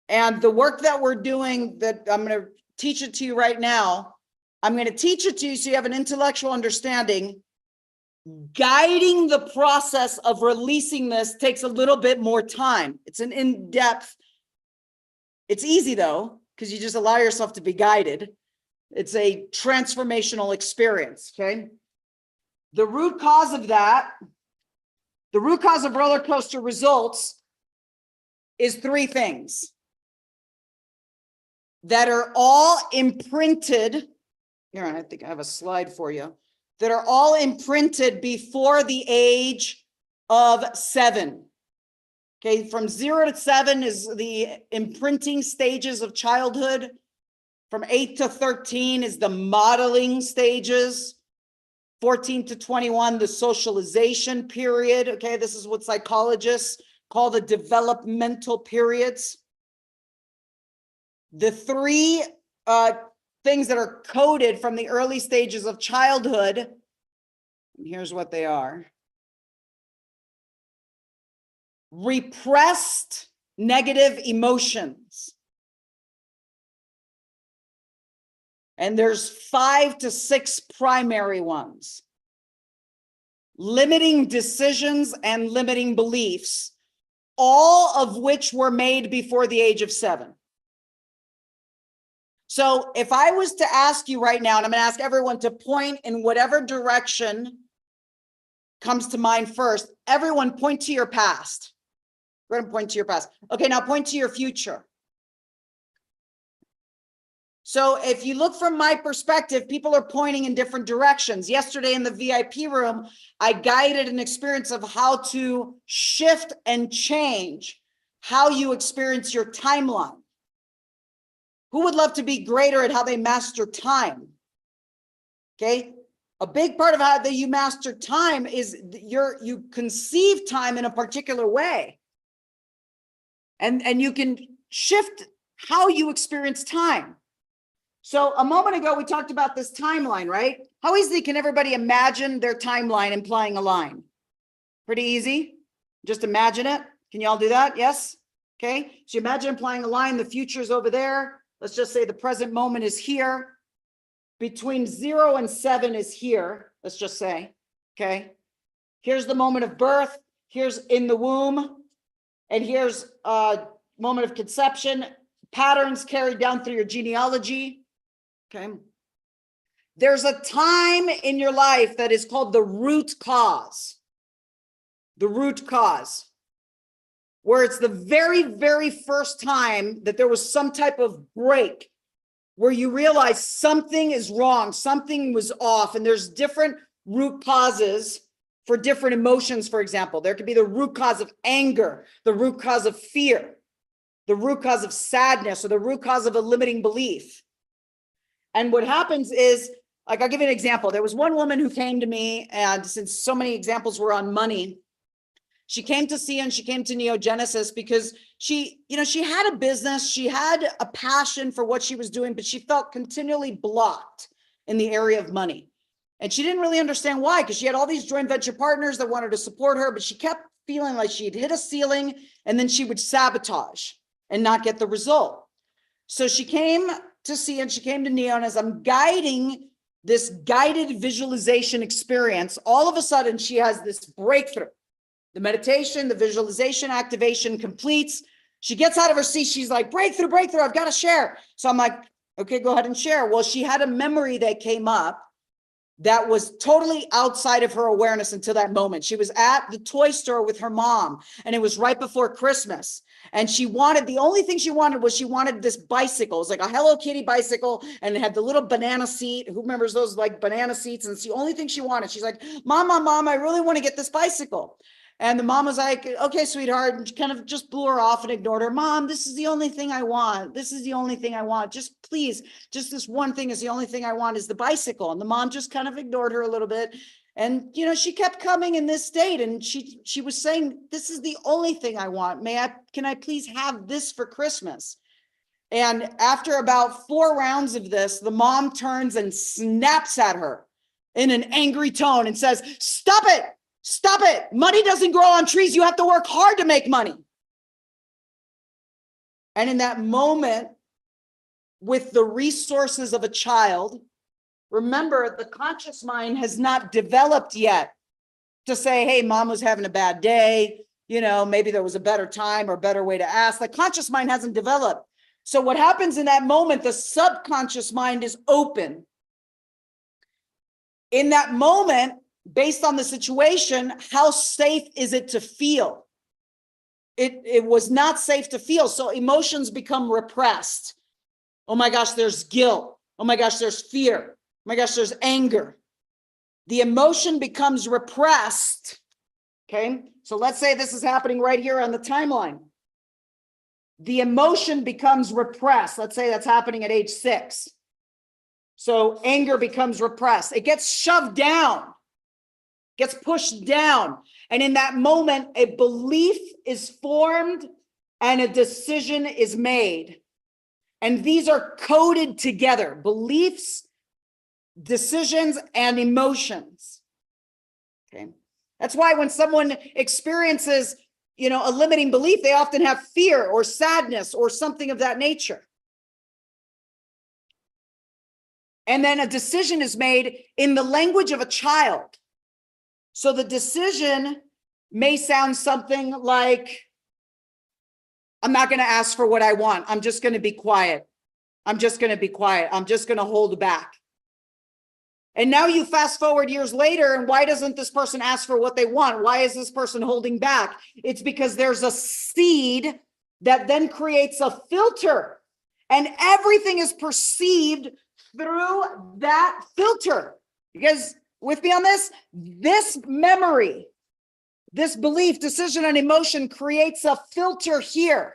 And the work that we're doing, that I'm going to teach it to you right now, I'm going to teach it to you so you have an intellectual understanding. Guiding the process of releasing this takes a little bit more time. It's an in-depth, it's easy though, because you just allow yourself to be guided. It's a transformational experience, okay? The root cause of that, the root cause of roller coaster results is three things that are all imprinted. Here, I think I have a slide for you. That are all imprinted before the age of 7. Okay, from 0 to 7 is the imprinting stages of childhood. From 8 to 13 is the modeling stages. 14 to 21, the socialization period. Okay, this is what psychologists call the developmental periods. The three things that are coded from the early stages of childhood, and here's what they are. Repressed negative emotions. And there's 5 to 6 primary ones. Limiting decisions and limiting beliefs, all of which were made before the age of 7. So if I was to ask you right now, and I'm going to ask everyone to point in whatever direction comes to mind first, everyone point to your past. We're going to point to your past. Okay, now point to your future. So if you look from my perspective, people are pointing in different directions. Yesterday in the VIP room, I guided an experience of how to shift and change how you experience your timeline. Who would love to be greater at how they master time? Okay. A big part of how that you master time is you conceive time in a particular way. And you can shift how you experience time. So a moment ago, we talked about this timeline, right? How easily can everybody imagine their timeline implying a line? Pretty easy. Just imagine it. Can you all do that? Yes. Okay. So imagine implying a line. The future is over there. Let's just say the present moment is here. Between 0 and 7 is here. Let's just say, okay. Here's the moment of birth. Here's in the womb. And here's a moment of conception. Patterns carried down through your genealogy. Okay. There's a time in your life that is called the root cause. The root cause. Where it's the very, very first time that there was some type of break where you realize something is wrong, something was off, and there's different root causes for different emotions. For example, there could be the root cause of anger, the root cause of fear, the root cause of sadness, or the root cause of a limiting belief. And what happens is, like, I'll give you an example. There was one woman who came to me, and since so many examples were on money, she came to see, and she came to NeoGenesis because she had a business, she had a passion for what she was doing, but she felt continually blocked in the area of money. And she didn't really understand why, because she had all these joint venture partners that wanted to support her, but she kept feeling like she'd hit a ceiling, and then she would sabotage and not get the result. So she came to see, and she came to Neo, and as I'm guiding this guided visualization experience, all of a sudden she has this breakthrough. The meditation, the visualization activation completes. She gets out of her seat. She's like, breakthrough, breakthrough, I've got to share. So I'm like, okay, go ahead and share. Well, she had a memory that came up that was totally outside of her awareness until that moment. She was at the toy store with her mom, and it was right before Christmas. And the only thing she wanted was this bicycle. It was like a Hello Kitty bicycle, and it had the little banana seat. Who remembers those, like, banana seats? And it's the only thing she wanted. She's like, Mom, I really want to get this bicycle. And the mom was like, okay, sweetheart, and she kind of just blew her off and ignored her. Mom, this is the only thing I want. This is the only thing I want. Just please, just this one thing is the only thing I want, is the bicycle. And the mom just kind of ignored her a little bit. And, she kept coming in this state, and she was saying, this is the only thing I want. Can I please have this for Christmas? And after about 4 rounds of this, the mom turns and snaps at her in an angry tone and says, stop it. Stop it. Money doesn't grow on trees. You have to work hard to make money. And in that moment, with the resources of a child, remember, the conscious mind has not developed yet to say, hey, mom was having a bad day. Maybe there was a better time or better way to ask. The conscious mind hasn't developed. So what happens in that moment, the subconscious mind is open. In that moment, based on the situation, how safe is it to feel? It was not safe to feel. So emotions become repressed. Oh my gosh, there's guilt. Oh my gosh, there's fear. Oh my gosh, there's anger. The emotion becomes repressed. Okay, so let's say this is happening right here on the timeline. The emotion becomes repressed. Let's say that's happening at age 6. So anger becomes repressed. It gets shoved down. Gets pushed down. And in that moment, a belief is formed and a decision is made. And these are coded together: beliefs, decisions, and emotions. Okay. That's why when someone experiences, a limiting belief, they often have fear or sadness or something of that nature. And then a decision is made in the language of a child. So the decision may sound something like, I'm not going to ask for what I want. I'm just going to be quiet. I'm just going to be quiet. I'm just going to hold back. And now you fast forward years later, and why doesn't this person ask for what they want? Why is this person holding back? It's because there's a seed that then creates a filter, and everything is perceived through that filter. You guys with me on this? This memory, this belief, decision, and emotion creates a filter here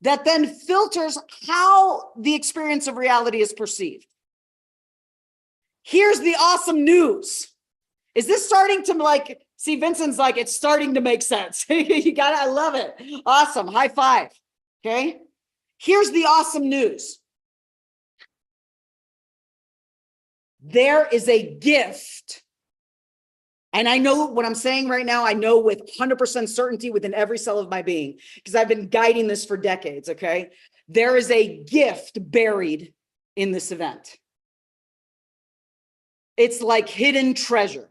that then filters how the experience of reality is perceived. Here's the awesome news. Is this starting to see, Vincent's like, it's starting to make sense. You got it. I love it. Awesome. High five. Okay. Here's the awesome news. There is a gift. And I know what I'm saying right now. I know with 100% certainty within every cell of my being, because I've been guiding this for decades. Okay. There is a gift buried in this event. It's like hidden treasure.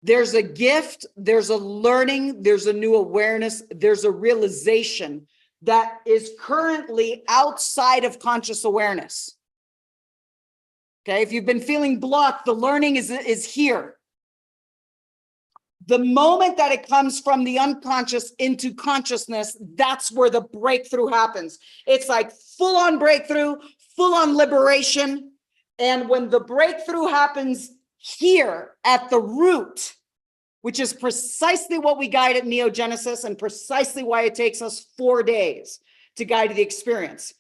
There's a gift, there's a learning, there's a new awareness, there's a realization that is currently outside of conscious awareness. Okay, if you've been feeling blocked, the learning is here. The moment that it comes from the unconscious into consciousness, that's where the breakthrough happens. It's like full on breakthrough, full on liberation. And when the breakthrough happens here at the root, which is precisely what we guide at Neogenesis and precisely why it takes us 4 days to guide the experience,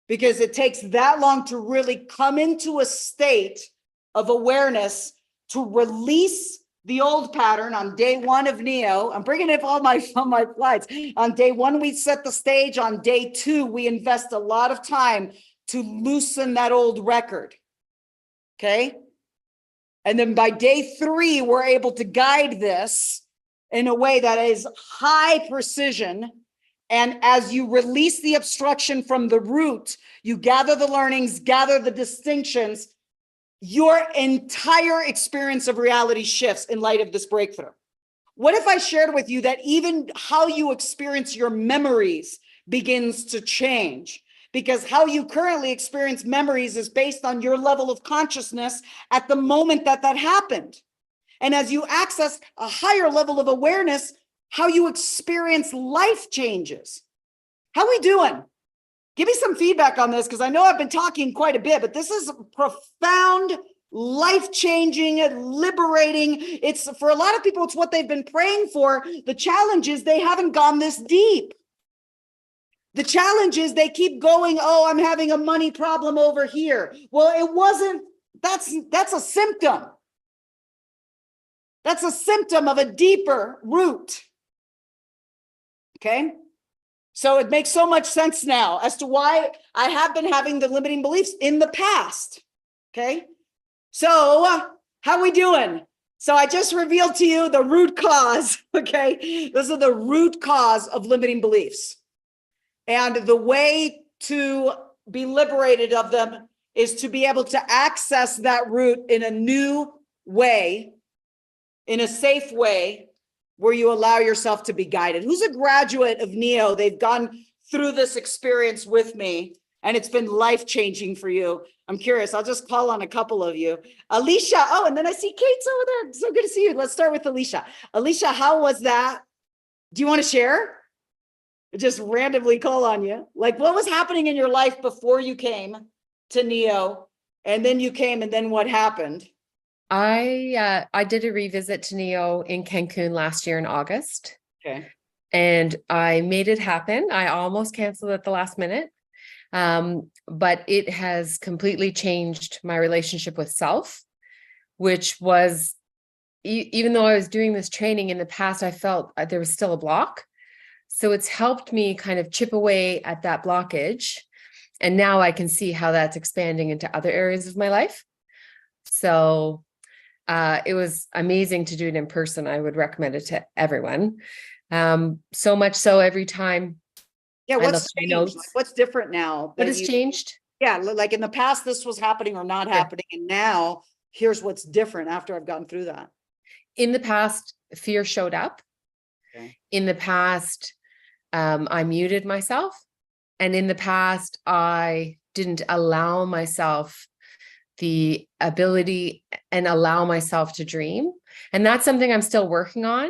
because it takes that long to really come into a state of awareness to release the old pattern on day 1 of Neo. I'm bringing it on my slides. On day 1, we set the stage. On day 2, we invest a lot of time to loosen that old record. Okay. And then by day 3, we're able to guide this in a way that is high precision. And as you release the obstruction from the root, you gather the learnings, gather the distinctions, your entire experience of reality shifts in light of this breakthrough. What if I shared with you that even how you experience your memories begins to change? Because how you currently experience memories is based on your level of consciousness at the moment that that happened. And as you access a higher level of awareness, how you experience life changes. How we doing? Give me some feedback on this, because I know I've been talking quite a bit, but this is profound, life-changing, liberating. It's for a lot of people, it's what they've been praying for. The challenge is they haven't gone this deep. The challenge is they keep going, oh, I'm having a money problem over here. Well, it wasn't, that's a symptom. That's a symptom of a deeper root. Okay? So it makes so much sense now as to why I have been having the limiting beliefs in the past. Okay. So how we doing? So I just revealed to you the root cause. Okay. Those are the root cause of limiting beliefs. And the way to be liberated of them is to be able to access that root in a new way, in a safe way, where you allow yourself to be guided. Who's a graduate of Neo? They've gone through this experience with me, and it's been life-changing for you. I'm curious. I'll just call on a couple of you. Alicia. Oh, and then I see Kate's over there. So good to see you. Let's start with Alicia. Alicia, how was that? Do you want to share? Just randomly call on you. Like, what was happening in your life before you came to Neo, and then you came, and then what happened?
I did a revisit to Neo in Cancun last year in August.
Okay.
And I made it happen. I almost canceled at the last minute. But it has completely changed my relationship with self, which was, even though I was doing this training in the past, I felt there was still a block. So it's helped me kind of chip away at that blockage. And now I can see how that's expanding into other areas of my life. So it was amazing to do it in person. I would recommend it to everyone. So much so every time.
Yeah, what's changed? Like, what's different now?
What has changed?
Yeah, like in the past, this was happening or not happening. And now here's what's different after I've gone through that.
In the past, fear showed up.
Okay.
In the past, I muted myself. And in the past, I didn't allow myself the ability and allow myself to dream. And that's something I'm still working on.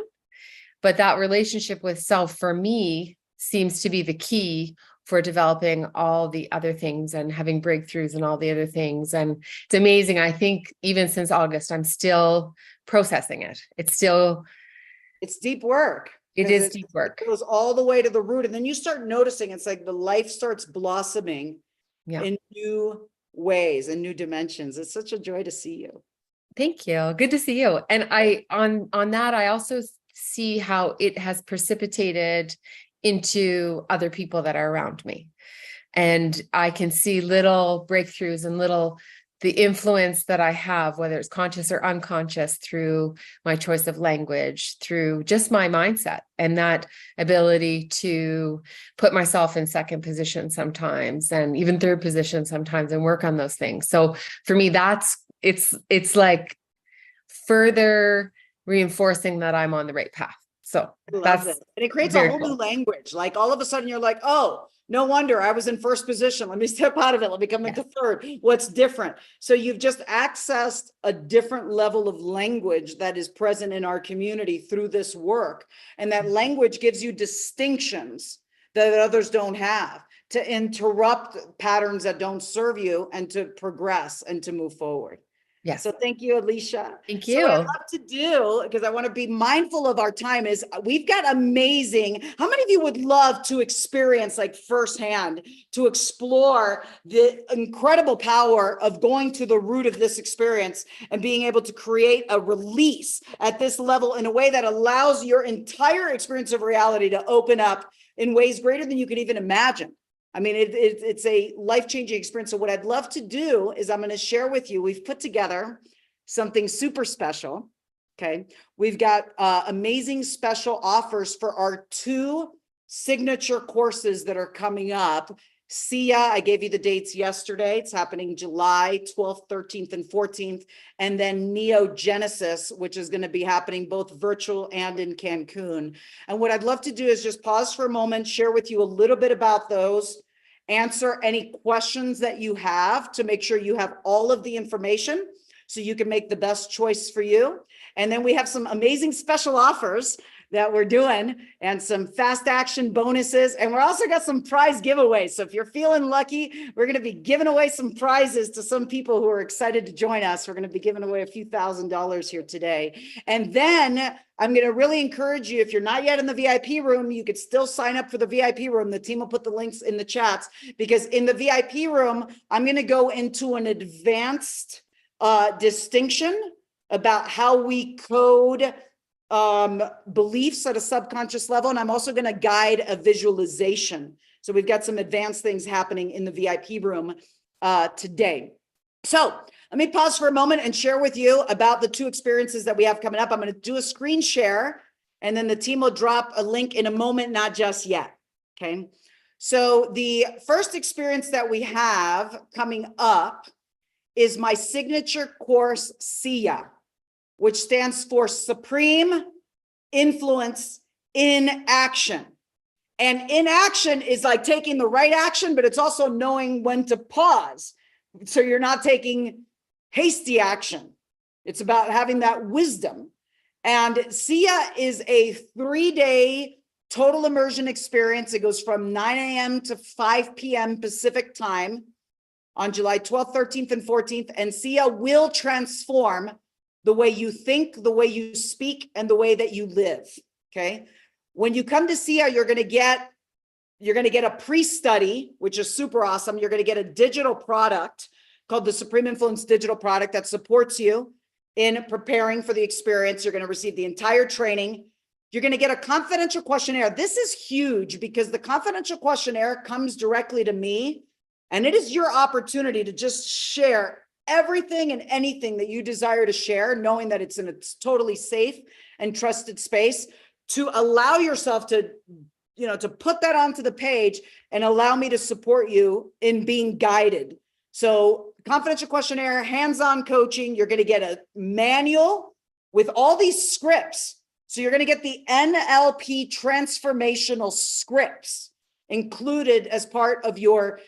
But that relationship with self for me seems to be the key for developing all the other things and having breakthroughs and all the other things. And it's amazing. I think even since August, I'm still processing it. It's
deep work.
It is deep work.
It goes all the way to the root. And then you start noticing it's like the life starts blossoming in new ways and new dimensions. It's such a joy to see you.
Thank you. Good to see you. And on that, I also see how it has precipitated into other people that are around me. And I can see little breakthroughs and the influence that I have, whether it's conscious or unconscious, through my choice of language, through just my mindset and that ability to put myself in second position sometimes and even third position sometimes and work on those things. So for me, it's like further reinforcing that I'm on the right path. So
I love
that's
it. And it creates a
very
whole new
cool.
language. Like all of a sudden you're like, oh, no wonder I was in first position. Let me step out of it. Let me come into third. What's different? So you've just accessed a different level of language that is present in our community through this work. And that language gives you distinctions that others don't have, to interrupt patterns that don't serve you and to progress and to move forward.
Yes.
So thank you, Alicia.
Thank
So what I'd
you.
love to do, because I want to be mindful of our time, is we've got amazing, how many of you would love to experience like firsthand, to explore the incredible power of going to the root of this experience and being able to create a release at this level in a way that allows your entire experience of reality to open up in ways greater than you could even imagine? I mean, it's a life-changing experience. So what I'd love to do is I'm going to share with you, we've put together something super special. Okay. We've got amazing special offers for our 2 signature courses that are coming up. SIA, I gave you the dates yesterday. It's happening July 12th, 13th, and 14th. And then Neogenesis, which is going to be happening both virtual and in Cancun. And what I'd love to do is just pause for a moment, share with you a little bit about those, answer any questions that you have to make sure you have all of the information so you can make the best choice for you. And then we have some amazing special offers that we're doing and some fast action bonuses. And we're also got some prize giveaways. So if you're feeling lucky, we're going to be giving away some prizes to some people who are excited to join us. We're going to be giving away a few $1,000s here today. And then I'm going to really encourage you, if you're not yet in the VIP room, you could still sign up for the VIP room. The team will put the links in the chats, because in the VIP room, I'm going to go into an advanced distinction about how we code beliefs at a subconscious level. And I'm also going to guide a visualization. So we've got some advanced things happening in the VIP room today. So let me pause for a moment and share with you about the 2 experiences that we have coming up. I'm going to do a screen share, and then the team will drop a link in a moment, not just yet. Okay. So the first experience that we have coming up is my signature course, SIA, which stands for Supreme Influence in Action. And in action is like taking the right action, but it's also knowing when to pause. So you're not taking hasty action. It's about having that wisdom. And SIA is a 3-day total immersion experience. It goes from 9 a.m. to 5 p.m. Pacific time on July 12th, 13th, and 14th. And SIA will transform the way you think, the way you speak, and the way that you live. Okay. When you come to SIA, you're going to get a pre-study, which is super awesome. You're going to get a digital product called the Supreme Influence digital product that supports you in preparing for the experience. You're going to receive the entire training. You're going to get a confidential questionnaire. This is huge because the confidential questionnaire comes directly to me, and it is your opportunity to just share everything and anything that you desire to share, knowing that it's in a totally safe and trusted space, to allow yourself to, to put that onto the page and allow me to support you in being guided. So confidential questionnaire, hands-on coaching, you're going to get a manual with all these scripts. So you're going to get the NLP transformational scripts included as part of your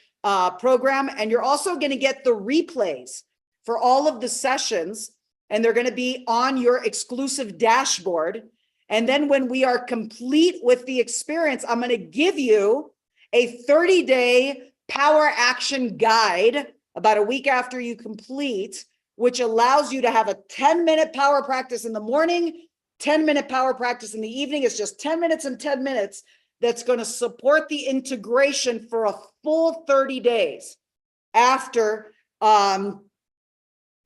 program. And you're also going to get the replays for all of the sessions, and they're going to be on your exclusive dashboard. And then when we are complete with the experience, I'm going to give you a 30-day power action guide about a week after you complete, which allows you to have a 10-minute power practice in the morning, 10-minute power practice in the evening. It's just 10 minutes and 10 minutes that's going to support the integration for a full 30 days after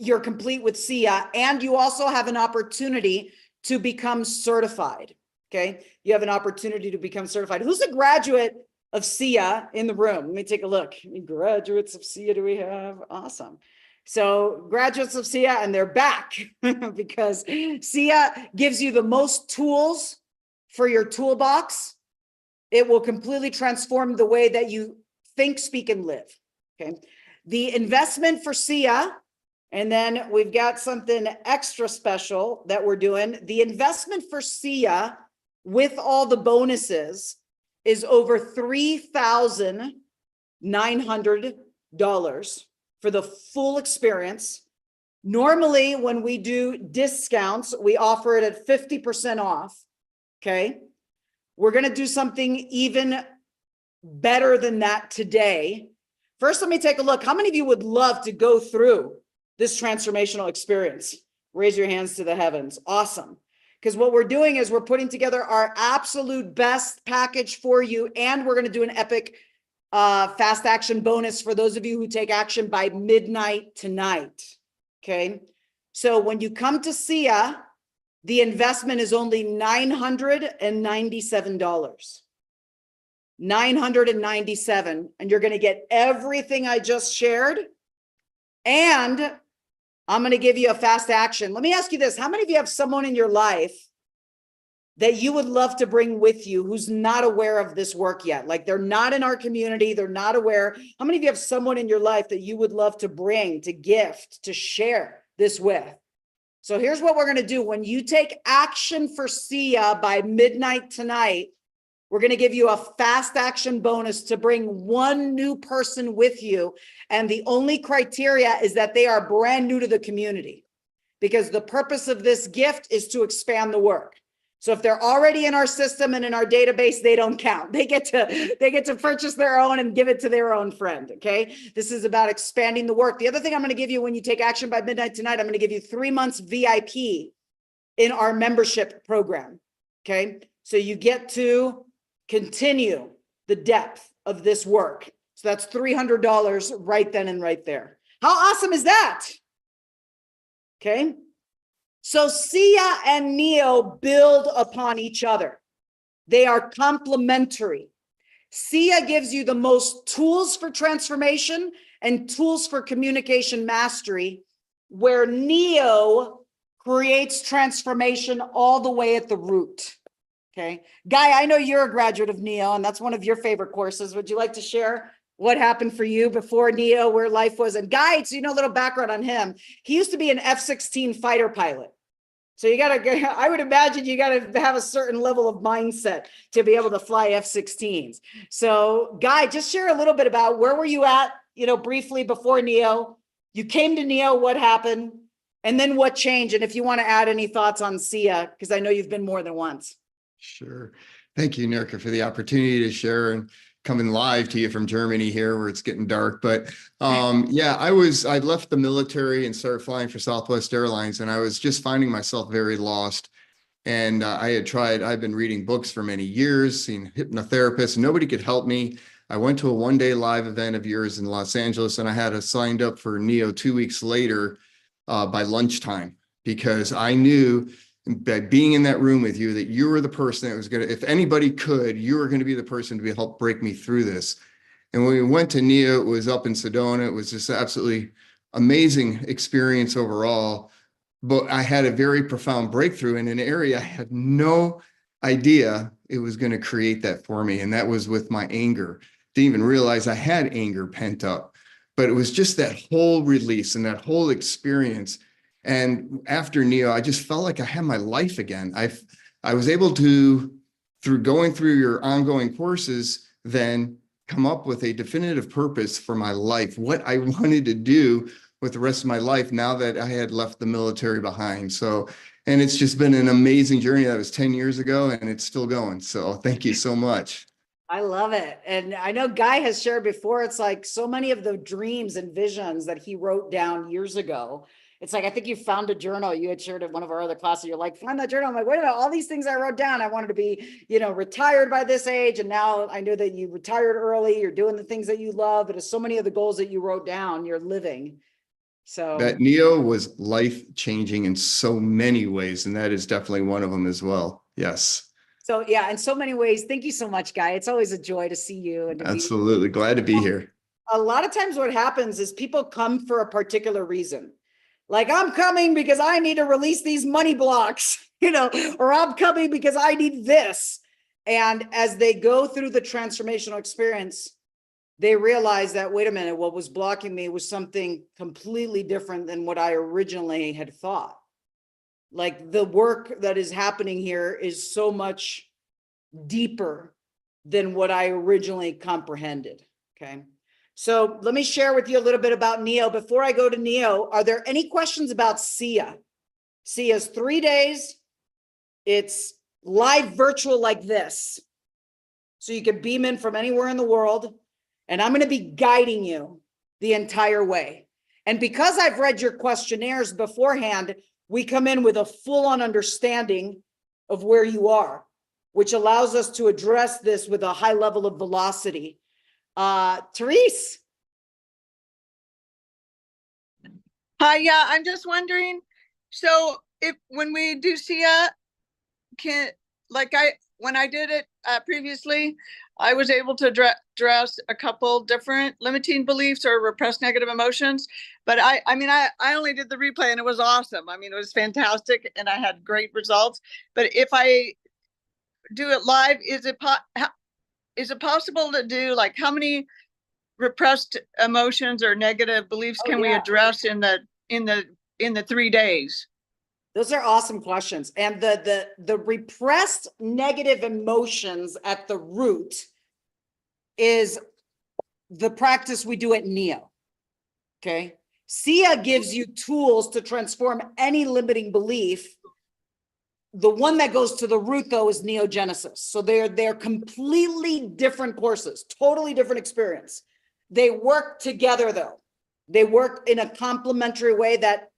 you're complete with SIA. And you also have an opportunity to become certified. Okay. You have an opportunity to become certified. Who's a graduate of SIA in the room? Let me take a look. How many graduates of SIA do we have? Awesome. So graduates of SIA, and they're back because SIA gives you the most tools for your toolbox. It will completely transform the way that you think, speak, and live. Okay. The investment for SIA, and then we've got something extra special that we're doing. The investment for SIA with all the bonuses is over $3,900 for the full experience. Normally, when we do discounts, we offer it at 50% off. Okay. We're going to do something even better than that today. First, let me take a look. How many of you would love to go through this transformational experience? Raise your hands to the heavens. Awesome. Because what we're doing is we're putting together our absolute best package for you. And we're going to do an epic fast action bonus for those of you who take action by midnight tonight. Okay. So when you come to SIA, the investment is only $997. $997, and you're going to get everything I just shared. And I'm going to give you a fast action. Let me ask you this. How many of you have someone in your life that you would love to bring with you who's not aware of this work yet? Like they're not in our community. They're not aware. How many of you have someone in your life that you would love to bring, to gift, to share this with? So here's what we're going to do. When you take action for SIA by midnight tonight, we're going to give you a fast action bonus to bring one new person with you. And the only criteria is that they are brand new to the community, because the purpose of this gift is to expand the work. So if they're already in our system and in our database, they don't count. They get to purchase their own and give it to their own friend. Okay. This is about expanding the work. The other thing I'm going to give you when you take action by midnight tonight, I'm going to give you 3 months VIP in our membership program. Okay. So you get to continue the depth of this work. So that's $300 right then and right there. How awesome is that? Okay. So SIA and NEO build upon each other. They are complementary. SIA gives you the most tools for transformation and tools for communication mastery, where NEO creates transformation all the way at the root. Okay. Guy, I know you're a graduate of NEO, and that's one of your favorite courses. Would you like to share what happened for you before NEO, where life was? And Guy, so you know a little background on him. He used to be an F-16 fighter pilot. So you got to, I would imagine you got to have a certain level of mindset to be able to fly F-16s. So Guy, just share a little bit about where were you at, briefly before NEO. You came to NEO, what happened? And then what changed? And if you want to add any thoughts on SIA, because I know you've been more than once.
Sure. Thank you, NIURKA, for the opportunity to share and coming live to you from Germany here where it's getting dark. But yeah, I left the military and started flying for Southwest Airlines, and I was just finding myself very lost. And I've been reading books for many years, seen hypnotherapists, and nobody could help me. I went to a one-day live event of yours in Los Angeles, and I had signed up for NEO 2 weeks later by lunchtime, because I knew by being in that room with you that you were the person that was going to, if anybody could, you were going to be the person to help break me through this. And when we went to NEO, it was up in Sedona. It was just absolutely amazing experience overall. But I had a very profound breakthrough in an area I had no idea it was going to create that for me. And that was with my anger. Didn't even realize I had anger pent up, but it was just that whole release and that whole experience. And after NEO, I just felt like I had my life again. I was able to, through going through your ongoing courses, then come up with a definitive purpose for my life, what I wanted to do with the rest of my life now that I had left the military behind. So, and it's just been an amazing journey. That was 10 years ago, and it's still going. So thank you so much.
I love it. And I know Guy has shared before, it's like so many of the dreams and visions that he wrote down years ago. It's like, I think you found a journal you had shared at one of our other classes. You're like, find that journal. I'm like, wait a minute, all these things I wrote down. I wanted to be, retired by this age. And now I know that you retired early. You're doing the things that you love. But it's so many of the goals that you wrote down, you're living. So
that NEO was life-changing in so many ways. And that is definitely one of them as well. Yes.
So yeah, in so many ways. Thank you so much, Guy. It's always a joy to see you. And
absolutely glad to be here.
A lot of times what happens is people come for a particular reason. Like, I'm coming because I need to release these money blocks, or I'm coming because I need this. And as they go through the transformational experience, they realize that, wait a minute, what was blocking me was something completely different than what I originally had thought. Like, the work that is happening here is so much deeper than what I originally comprehended. Okay. So let me share with you a little bit about NEO. Before I go to NEO, are there any questions about SIA? SIA is 3 days. It's live virtual like this. So you can beam in from anywhere in the world. And I'm going to be guiding you the entire way. And because I've read your questionnaires beforehand, we come in with a full-on understanding of where you are, which allows us to address this with a high level of velocity. Therese.
Hi, yeah, I'm just wondering, so if when we do SIA, when I did it previously, I was able to address a couple different limiting beliefs or repressed negative emotions. But I only did the replay and it was awesome. I mean, it was fantastic and I had great results. But if I do it live, is it possible to do, like, how many repressed emotions or negative beliefs can we address in the 3 days?
Those are awesome questions. And the repressed negative emotions at the root is the practice we do at NEO. Okay. SIA gives you tools to transform any limiting belief. The one that goes to the root, though, is Neogenesis. So they're completely different courses, totally different experience. They work together, though. They work in a complementary way that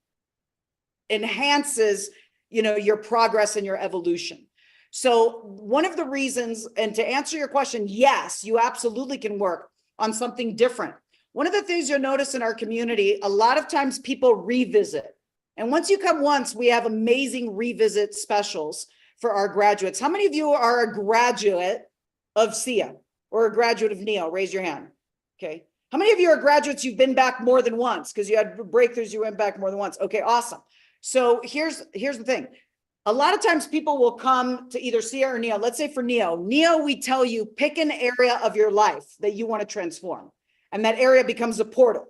enhances, your progress and your evolution. So one of the reasons, and to answer your question, yes, you absolutely can work on something different. One of the things you'll notice in our community, a lot of times people revisit. And once you come once, we have amazing revisit specials for our graduates. How many of you are a graduate of SIA or a graduate of NEO? Raise your hand. Okay. How many of you are graduates you've been back more than once because you had breakthroughs, you went back more than once? Okay, awesome. So here's the thing. A lot of times people will come to either SIA or NEO. Let's say for NEO, we tell you pick an area of your life that you want to transform. And that area becomes a portal.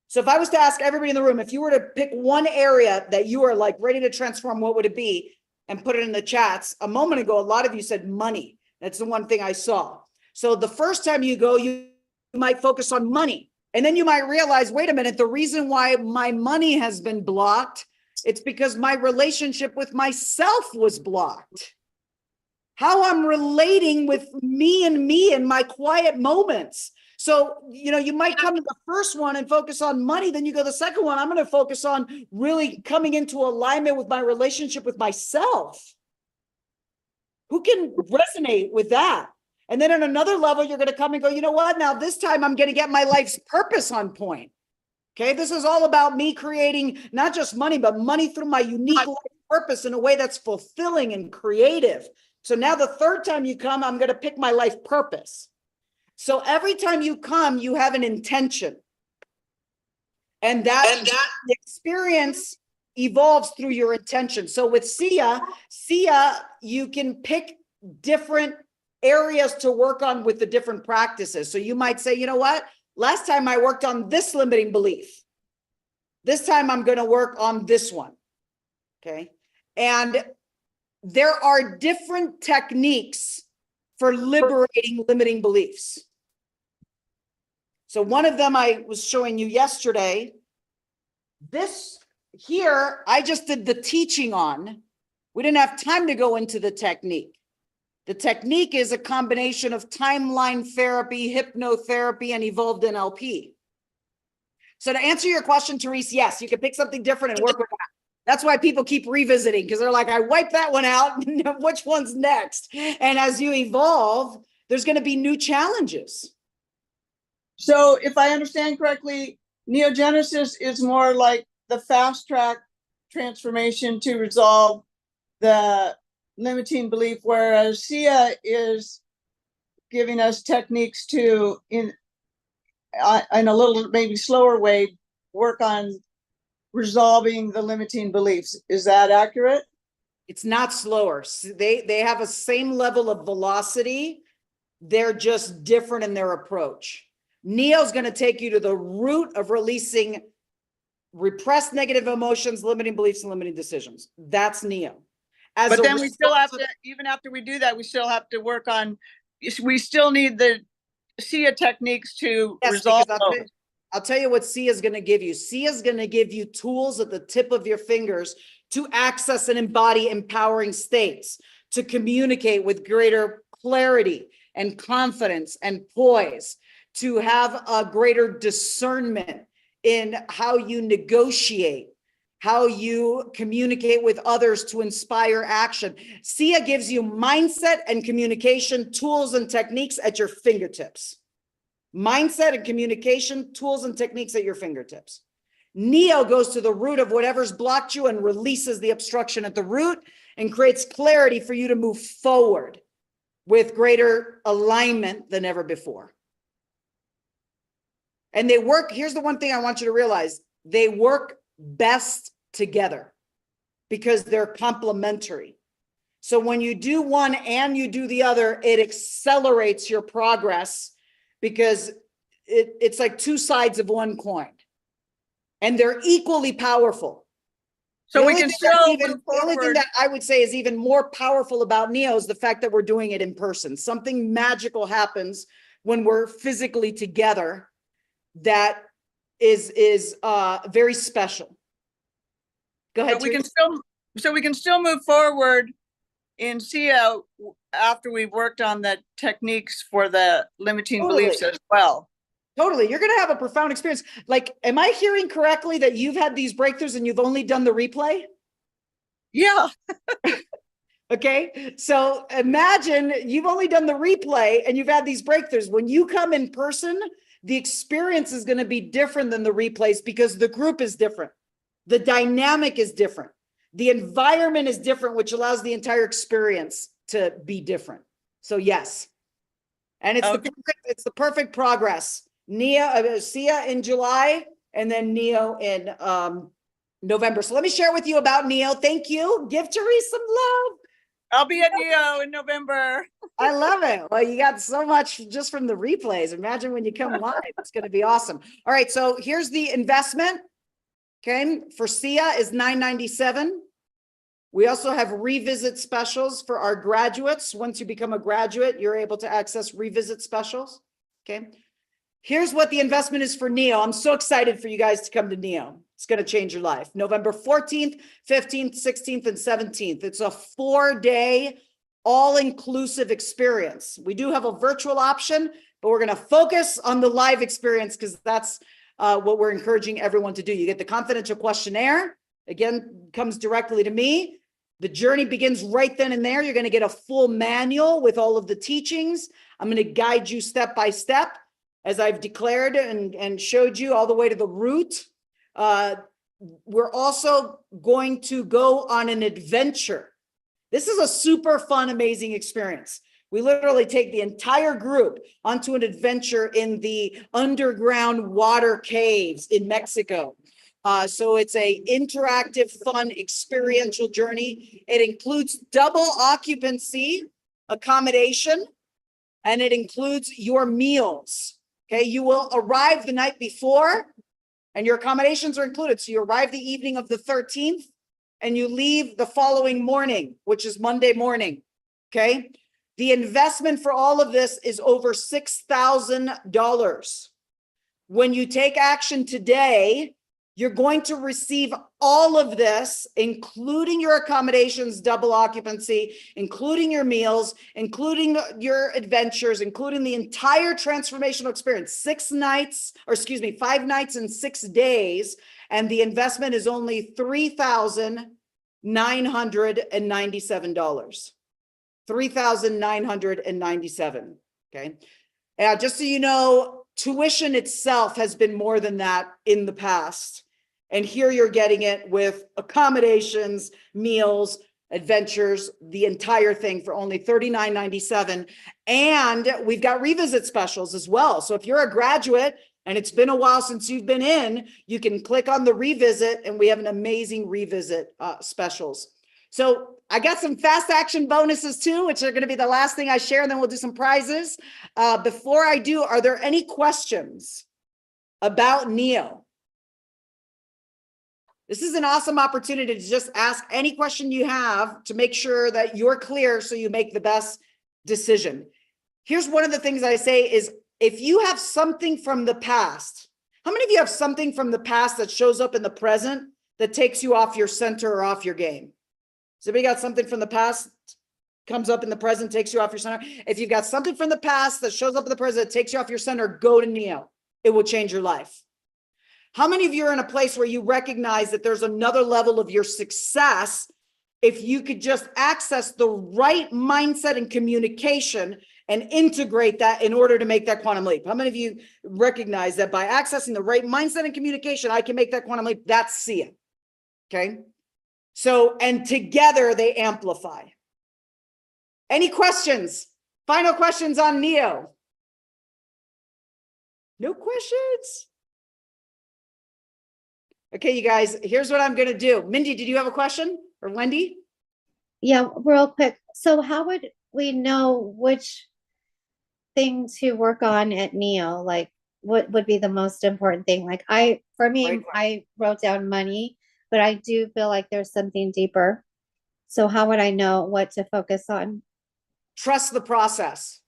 So if I was to ask everybody in the room, if you were to pick one area that you are like ready to transform, what would it be? And put it in the chats. A moment ago, a lot of you said money. That's the one thing I saw. So the first time you go, you might focus on money. And then you might realize, wait a minute, the reason why my money has been blocked, it's because my relationship with myself was blocked. How I'm relating with me in my quiet moments. So, you might come to the first one and focus on money. Then you go to the second one. I'm going to focus on really coming into alignment with my relationship with myself. Who can resonate with that? And then on another level, you're going to come and go, you know what? Now this time I'm going to get my life's purpose on point. Okay. This is all about me creating not just money, but money through my unique life purpose in a way that's fulfilling and creative. So now the third time you come, I'm going to pick my life purpose. So every time you come, you have an intention. And that experience evolves through your intention. So with SIA, you can pick different areas to work on with the different practices. So you might say, you know what? Last time I worked on this limiting belief. This time I'm going to work on this one. Okay. And there are different techniques for liberating limiting beliefs. So one of them I was showing you yesterday. This here, I just did the teaching on. We didn't have time to go into the technique. The technique is a combination of timeline therapy, hypnotherapy, and evolved NLP. So to answer your question, Therese, yes, you can pick something different and work with that. That's why people keep revisiting, because they're like, I wiped that one out. Which one's next? And as you evolve, there's going to be new challenges.
So if I understand correctly, Neogenesis is more like the fast track transformation to resolve the limiting belief, whereas SIA is giving us techniques to, in a little maybe slower way, work on resolving the limiting beliefs. Is that accurate?
It's not slower. They have a same level of velocity. They're just different in their approach. NEO is going to take you to the root of releasing repressed negative emotions, limiting beliefs, and limiting decisions. That's NEO. as
But
a
then we still have
result of-
to, even after we do that, we still have to work on, we still need the SIA techniques to
Yes,
resolve
because
those.
I'll tell you what SIA is going to give you. SIA is going to give you tools at the tip of your fingers to access and embody empowering states, to communicate with greater clarity and confidence and poise, to have a greater discernment in how you negotiate, how you communicate with others to inspire action. SIA gives you mindset and communication tools and techniques at your fingertips. Mindset and communication tools and techniques at your fingertips. NEO goes to the root of whatever's blocked you and releases the obstruction at the root and creates clarity for you to move forward with greater alignment than ever before. And they work, here's the one thing I want you to realize, they work best together because they're complementary. So when you do one and you do the other, it accelerates your progress because it's like two sides of one coin. And they're equally powerful.
So
The
we
only
can
thing that's
still
even-
move
The only thing
forward.
that I would say is even more powerful about NEO is the fact that we're doing it in person. Something magical happens when we're physically together that is very special. Go ahead.
But we can
Teresa.
still, so we can still move forward in SIA after we've worked on the techniques for the limiting beliefs
Totally.
as well.
Totally. You're going to have a profound experience. Like, am I hearing correctly that you've had these breakthroughs and you've only done the replay?
Yeah.
Okay. So imagine you've only done the replay and you've had these breakthroughs. When you come in person, the experience is going to be different than the replays because the group is different. The dynamic is different. The environment is different, which allows the entire experience to be different. So yes. And it's
Okay.
the perfect progress. SIA in July and then NEO in November. So let me share with you about NEO. Thank you. Give Therese some love.
I'll be at NEO in November.
I love it. Well, you got so much just from the replays. Imagine when you come live. It's going to be awesome. All right. So here's the investment. Okay. For SIA is $997. We also have revisit specials for our graduates. Once you become a graduate, you're able to access revisit specials. Okay. Here's what the investment is for NEO. I'm so excited for you guys to come to NEO. It's going to change your life. November 14th, 15th, 16th, and 17th. It's a 4-day all-inclusive experience. We do have a virtual option, but we're going to focus on the live experience because that's what we're encouraging everyone to do. You get the confidential questionnaire. Again, comes directly to me. The journey begins right then and there. You're going to get a full manual with all of the teachings. I'm going to guide you step by step, as I've declared and showed you all the way to the root. We're also going to go on an adventure. This is a super fun, amazing experience. We literally take the entire group onto an adventure in the underground water caves in Mexico. So it's a interactive, fun, experiential journey. It includes double occupancy accommodation, and it includes your meals. Okay, you will arrive the night before and your accommodations are included. So you arrive the evening of the 13th and you leave the following morning, which is Monday morning. Okay. The investment for all of this is over $6,000. When you take action today, you're going to receive all of this, including your accommodations, double occupancy, including your meals, including your adventures, including the entire transformational experience, 5 nights and 6 days. And the investment is only $3,997. $3,997. Okay. Just so you know, tuition itself has been more than that in the past. And here you're getting it with accommodations, meals, adventures, the entire thing for only $39.97. And we've got revisit specials as well. So if you're a graduate and it's been a while since you've been in, you can click on the revisit and we have an amazing revisit specials. So I got some fast action bonuses too, which are going to be the last thing I share, and then we'll do some prizes. Before I do, are there any questions about NEO? This is an awesome opportunity to just ask any question you have to make sure that you're clear so you make the best decision. Here's one of the things I say is, if you have something from the past, how many of you have something from the past that shows up in the present that takes you off your center or off your game? Has anybody got something from the past comes up in the present, takes you off your center? If you've got something from the past that shows up in the present that takes you off your center, go to NIO. It will change your life. How many of you are in a place where you recognize that there's another level of your success if you could just access the right mindset and communication and integrate that in order to make that quantum leap? How many of you recognize that by accessing the right mindset and communication, I can make that quantum leap? That's SIA. Okay. So, and together they amplify. Any questions? Final questions on NIO? No questions? Okay, you guys, here's what I'm going to do. Mindy, did you have a question? Or Wendy?
Yeah, real quick. So how would we know which thing to work on at NIO? Like, what would be the most important thing? Like, for me,
Great
I wrote down money, but I do feel like there's something deeper. So how would I know what to focus on?
Trust the process.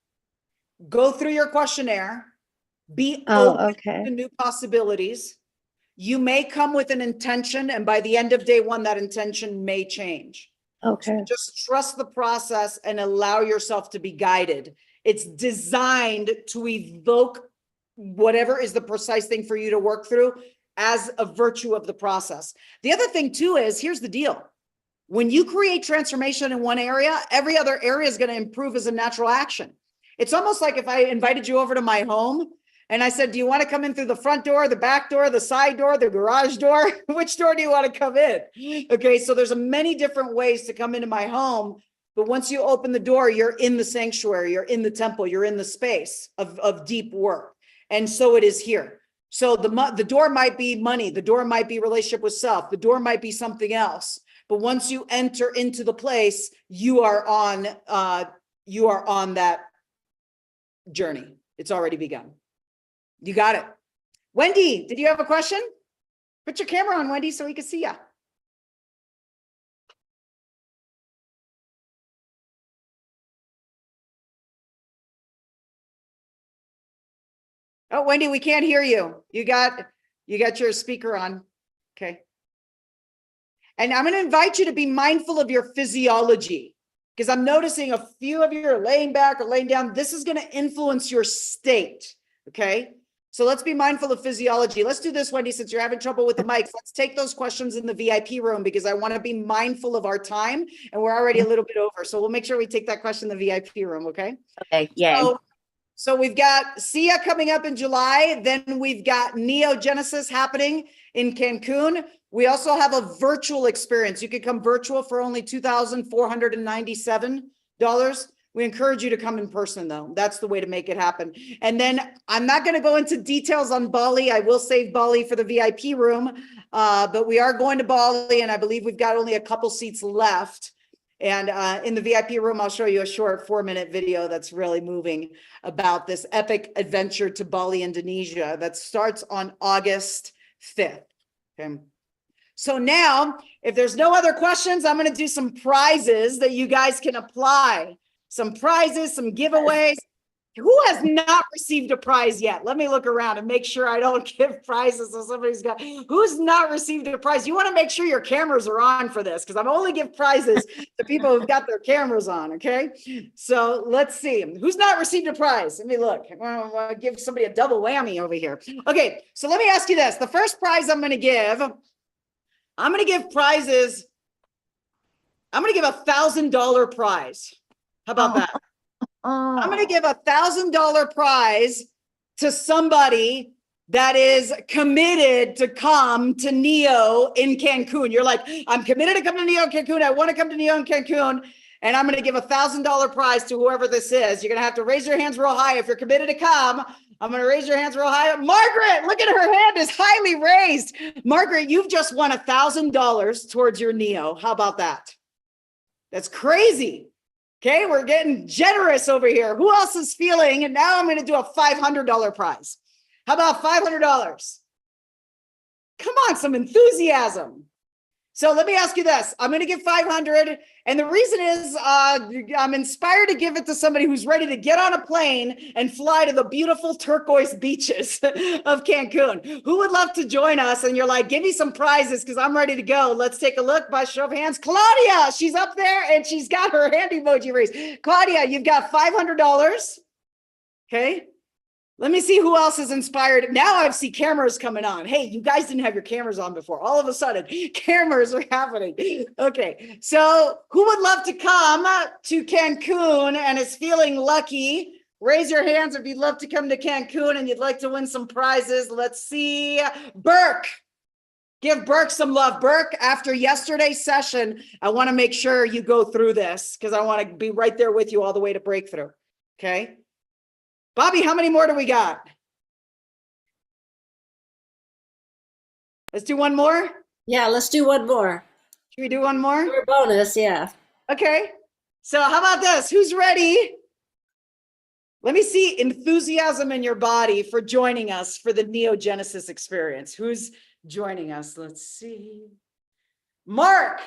Go through your questionnaire. Be
Oh,
open
okay.
to new possibilities. You may come with an intention, and by the end of day one, that intention may change.
Okay.
Just trust the process and allow yourself to be guided. It's designed to evoke whatever is the precise thing for you to work through as a virtue of the process. The other thing too is, here's the deal. When you create transformation in one area, every other area is going to improve as a natural action. It's almost like if I invited you over to my home and I said, do you want to come in through the front door, the back door, the side door, the garage door? Which door do you want to come in? Okay, so there's many different ways to come into my home. But once you open the door, you're in the sanctuary, you're in the temple, you're in the space of deep work. And so it is here. So the door might be money, the door might be relationship with self, the door might be something else. But once you enter into the place, you are on that journey. It's already begun. You got it. Wendy, did you have a question? Put your camera on, Wendy, so we can see you. Oh, Wendy, we can't hear you. You got your speaker on. Okay. And I'm going to invite you to be mindful of your physiology, because I'm noticing a few of you are laying back or laying down. This is going to influence your state. Okay. So let's be mindful of physiology. Let's do this, Wendy, since you're having trouble with the mics. Let's take those questions in the VIP room, because I want to be mindful of our time, and we're already a little bit over. So we'll make sure we take that question in the VIP room. Okay.
Okay. Yeah.
So we've got SIA coming up in July. Then we've got NIO Genesis happening in Cancun. We also have a virtual experience. You could come virtual for only $2,497. We encourage you to come in person, though. That's the way to make it happen. And then I'm not going to go into details on Bali. I will save Bali for the VIP room, but we are going to Bali, and I believe we've got only a couple seats left. And in the VIP room, I'll show you a short 4-minute video that's really moving about this epic adventure to Bali, Indonesia, that starts on August 5th. Okay. So now, if there's no other questions, I'm going to do some prizes that you guys can apply. Some prizes, some giveaways. Who has not received a prize yet? Let me look around and make sure I don't give prizes. So somebody's got, who's not received a prize? You want to make sure your cameras are on for this, because I'm only give prizes to people who've got their cameras on. Okay. So let's see. Who's not received a prize? Let me look. I'll give somebody a double whammy over here. Okay. So let me ask you this. The first prize I'm going to give prizes. I'm going to give $1,000 prize. How about that? I'm going to give $1,000 prize to somebody that is committed to come to NIO in Cancun. You're like, I'm committed to come to NIO in Cancun. I want to come to NIO in Cancun. And I'm going to give $1,000 prize to whoever this is. You're going to have to raise your hands real high. If you're committed to come, I'm going to raise your hands real high. Margaret, look at her hand is highly raised. Margaret, you've just won $1,000 towards your NIO. How about that? That's crazy. Okay, we're getting generous over here. Who else is feeling? And now I'm going to do a $500 prize. How about $500? Come on, some enthusiasm. So let me ask you this. I'm going to give 500. And the reason is I'm inspired to give it to somebody who's ready to get on a plane and fly to the beautiful turquoise beaches of Cancun. Who would love to join us? And you're like, give me some prizes because I'm ready to go. Let's take a look by show of hands. Claudia, she's up there and she's got her hand emoji raised. Claudia, you've got $500. Okay. Let me see who else is inspired. Now I see cameras coming on. Hey, you guys didn't have your cameras on before. All of a sudden, cameras are happening. Okay, so who would love to come to Cancun and is feeling lucky? Raise your hands if you'd love to come to Cancun and you'd like to win some prizes. Let's see. Burke. Give Burke some love. Burke, after yesterday's session, I want to make sure you go through this because I want to be right there with you all the way to breakthrough. Okay. Bobby, how many more do we got? Let's do one more.
Yeah, let's do one more.
Should we do one more?
For a bonus, yeah.
Okay. So how about this? Who's ready? Let me see enthusiasm in your body for joining us for the Neogenesis experience. Who's joining us? Let's see. Mark.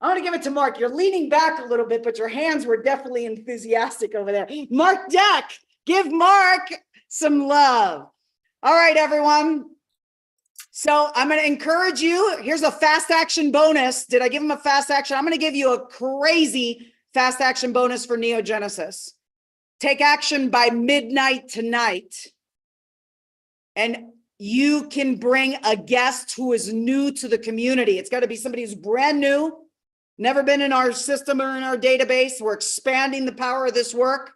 I want to give it to Mark. You're leaning back a little bit, but your hands were definitely enthusiastic over there. Mark Deck. Give Mark some love. All right, everyone. So I'm going to encourage you. Here's a fast action bonus. Did I give him a fast action? I'm going to give you a crazy fast action bonus for Neogenesis. Take action by midnight tonight. And you can bring a guest who is new to the community. It's got to be somebody who's brand new, never been in our system or in our database. We're expanding the power of this work.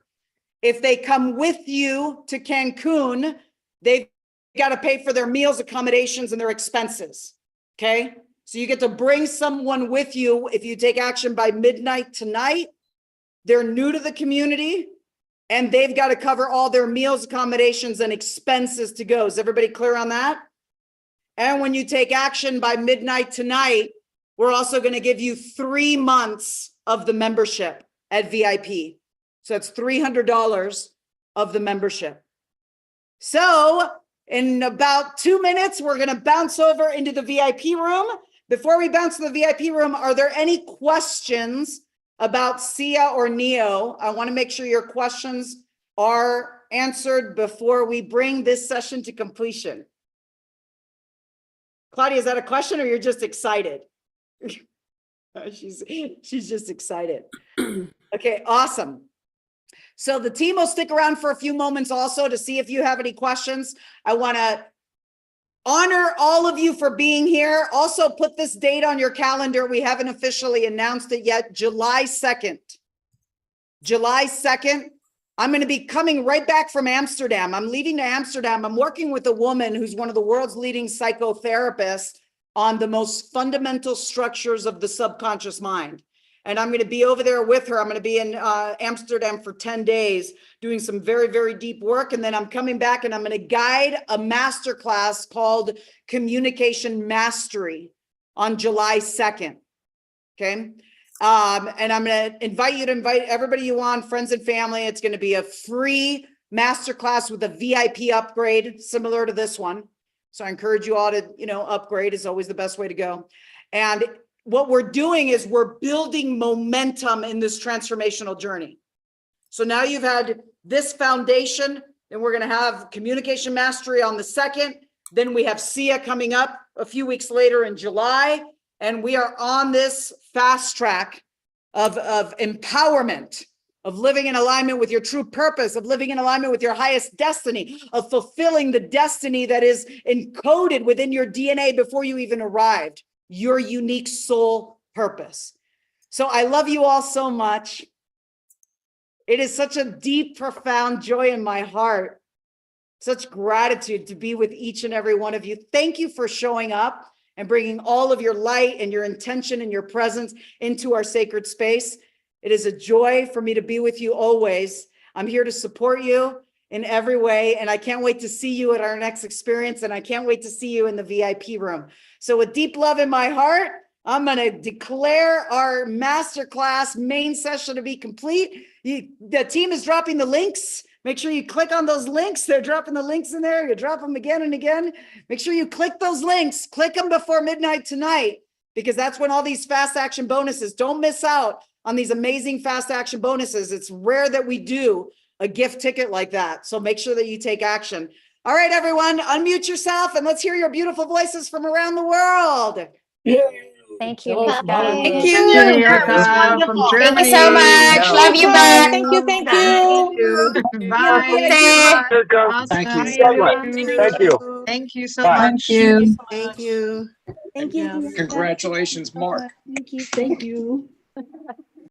If they come with you to Cancun, they've got to pay for their meals, accommodations, and their expenses. Okay. So you get to bring someone with you if you take action by midnight tonight. They're new to the community and they've got to cover all their meals, accommodations, and expenses to go. Is everybody clear on that? And when you take action by midnight tonight, we're also going to give you 3 months of the membership at VIP. So it's $300 of the membership. So in about 2 minutes, we're going to bounce over into the VIP room. Before we bounce to the VIP room, are there any questions about Sia or Neo? I want to make sure your questions are answered before we bring this session to completion. Claudia, is that a question or you're just excited? She's just excited. Okay, awesome. So the team will stick around for a few moments also to see if you have any questions. I want to honor all of you for being here. Also put this date on your calendar. We haven't officially announced it yet. July 2nd. July 2nd. I'm going to be coming right back from Amsterdam. I'm leaving to Amsterdam. I'm working with a woman who's one of the world's leading psychotherapists on the most fundamental structures of the subconscious mind. And I'm going to be over there with her. I'm going to be in Amsterdam for 10 days doing some very, very deep work. And then I'm coming back and I'm going to guide a masterclass called Communication Mastery on July 2nd. Okay. And I'm going to invite you to invite everybody you want, friends and family. It's going to be a free masterclass with a VIP upgrade similar to this one. So I encourage you all to, upgrade is always the best way to go. And what we're doing is we're building momentum in this transformational journey. So now you've had this foundation, and we're going to have communication mastery on the 2nd. Then we have Sia coming up a few weeks later in July. And we are on this fast track of empowerment, of living in alignment with your true purpose, of living in alignment with your highest destiny, of fulfilling the destiny that is encoded within your DNA before you even arrived. Your unique soul purpose. So I love you all so much. It is such a deep, profound joy in my heart. Such gratitude to be with each and every one of you. Thank you for showing up and bringing all of your light and your intention and your presence into our sacred space. It is a joy for me to be with you always. I'm here to support you in every way. And I can't wait to see you at our next experience. And I can't wait to see you in the VIP room. So with deep love in my heart, I'm going to declare our masterclass main session to be complete. The team is dropping the links. Make sure you click on those links. They're dropping the links in there. You drop them again and again. Make sure you click those links. Click them before midnight tonight. because that's when all these fast action bonuses, don't miss out on these amazing fast action bonuses. It's rare that we do a gift ticket like that. So make sure that you take action. All right, everyone, unmute yourself and let's hear your beautiful voices from around the world.
Thank you.
Bye.
Thank you.
NIURKA
was
from
wonderful.
Germany.
Thank you so much. Love you back.
Thank you.
Thank you. Bye.
Stay.
Thank you.
Thank you.
Thank you so
Bye.
much.
Thank you.
Thank you.
Thank you.
Congratulations, Mark.
Thank you.
Thank you.